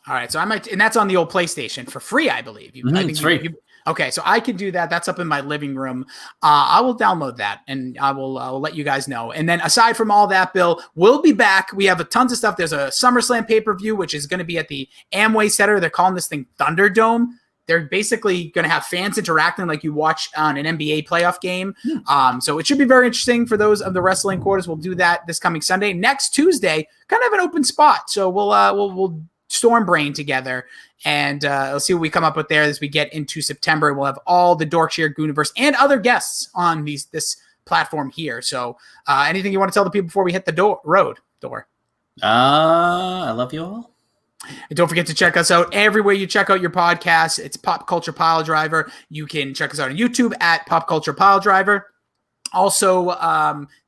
All right. So I might, and that's on the old PlayStation for free, I believe. I think it's free. Okay, so I can do that. That's up in my living room. I will download that, and I'll let you guys know. And then aside from all that, Bill, we'll be back. We have tons of stuff. There's a SummerSlam pay-per-view, which is going to be at the Amway Center. They're calling this thing Thunderdome. they're basically going to have fans interacting like you watch on an NBA playoff game. So it should be very interesting for those of the wrestling quarters. We'll do that this coming Sunday. Next Tuesday, kind of an open spot. So we'll storm brain together, and we'll see what we come up with there as we get into September. We'll have all the Dorkshire Gooniverse and other guests on this platform here. So anything you want to tell the people before we hit the door? I love you all. And don't forget to check us out everywhere you check out your podcasts. It's Pop Culture Pile Driver. You can check us out on YouTube at Pop Culture Pile Driver. Also,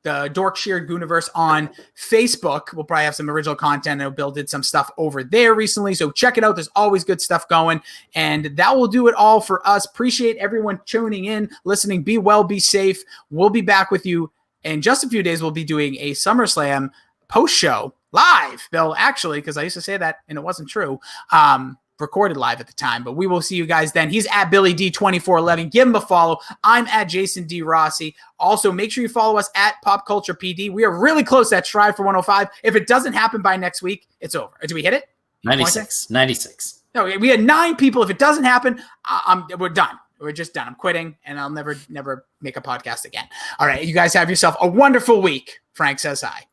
the Dorkshire Gooniverse on Facebook. We'll probably have some original content. I know Bill did some stuff over there recently, so check it out. There's always good stuff going. And that will do it all for us. Appreciate everyone tuning in, listening. Be well, be safe. We'll be back with you in just a few days. We'll be doing a SummerSlam post-show live, Bill, actually, because I used to say that and it wasn't true. Recorded live at the time, but we will see you guys then. He's at Billy D2411. Give him a follow. I'm at Jason D. Rossi. Also, make sure you follow us at Pop Culture PD. We are really close to that strive for 105. If it doesn't happen by next week, it's over. Did we hit it? 96. No, we had 9 people. If it doesn't happen, we're done. We're just done. I'm quitting, and I'll never make a podcast again. All right, you guys have yourself a wonderful week. Frank says hi.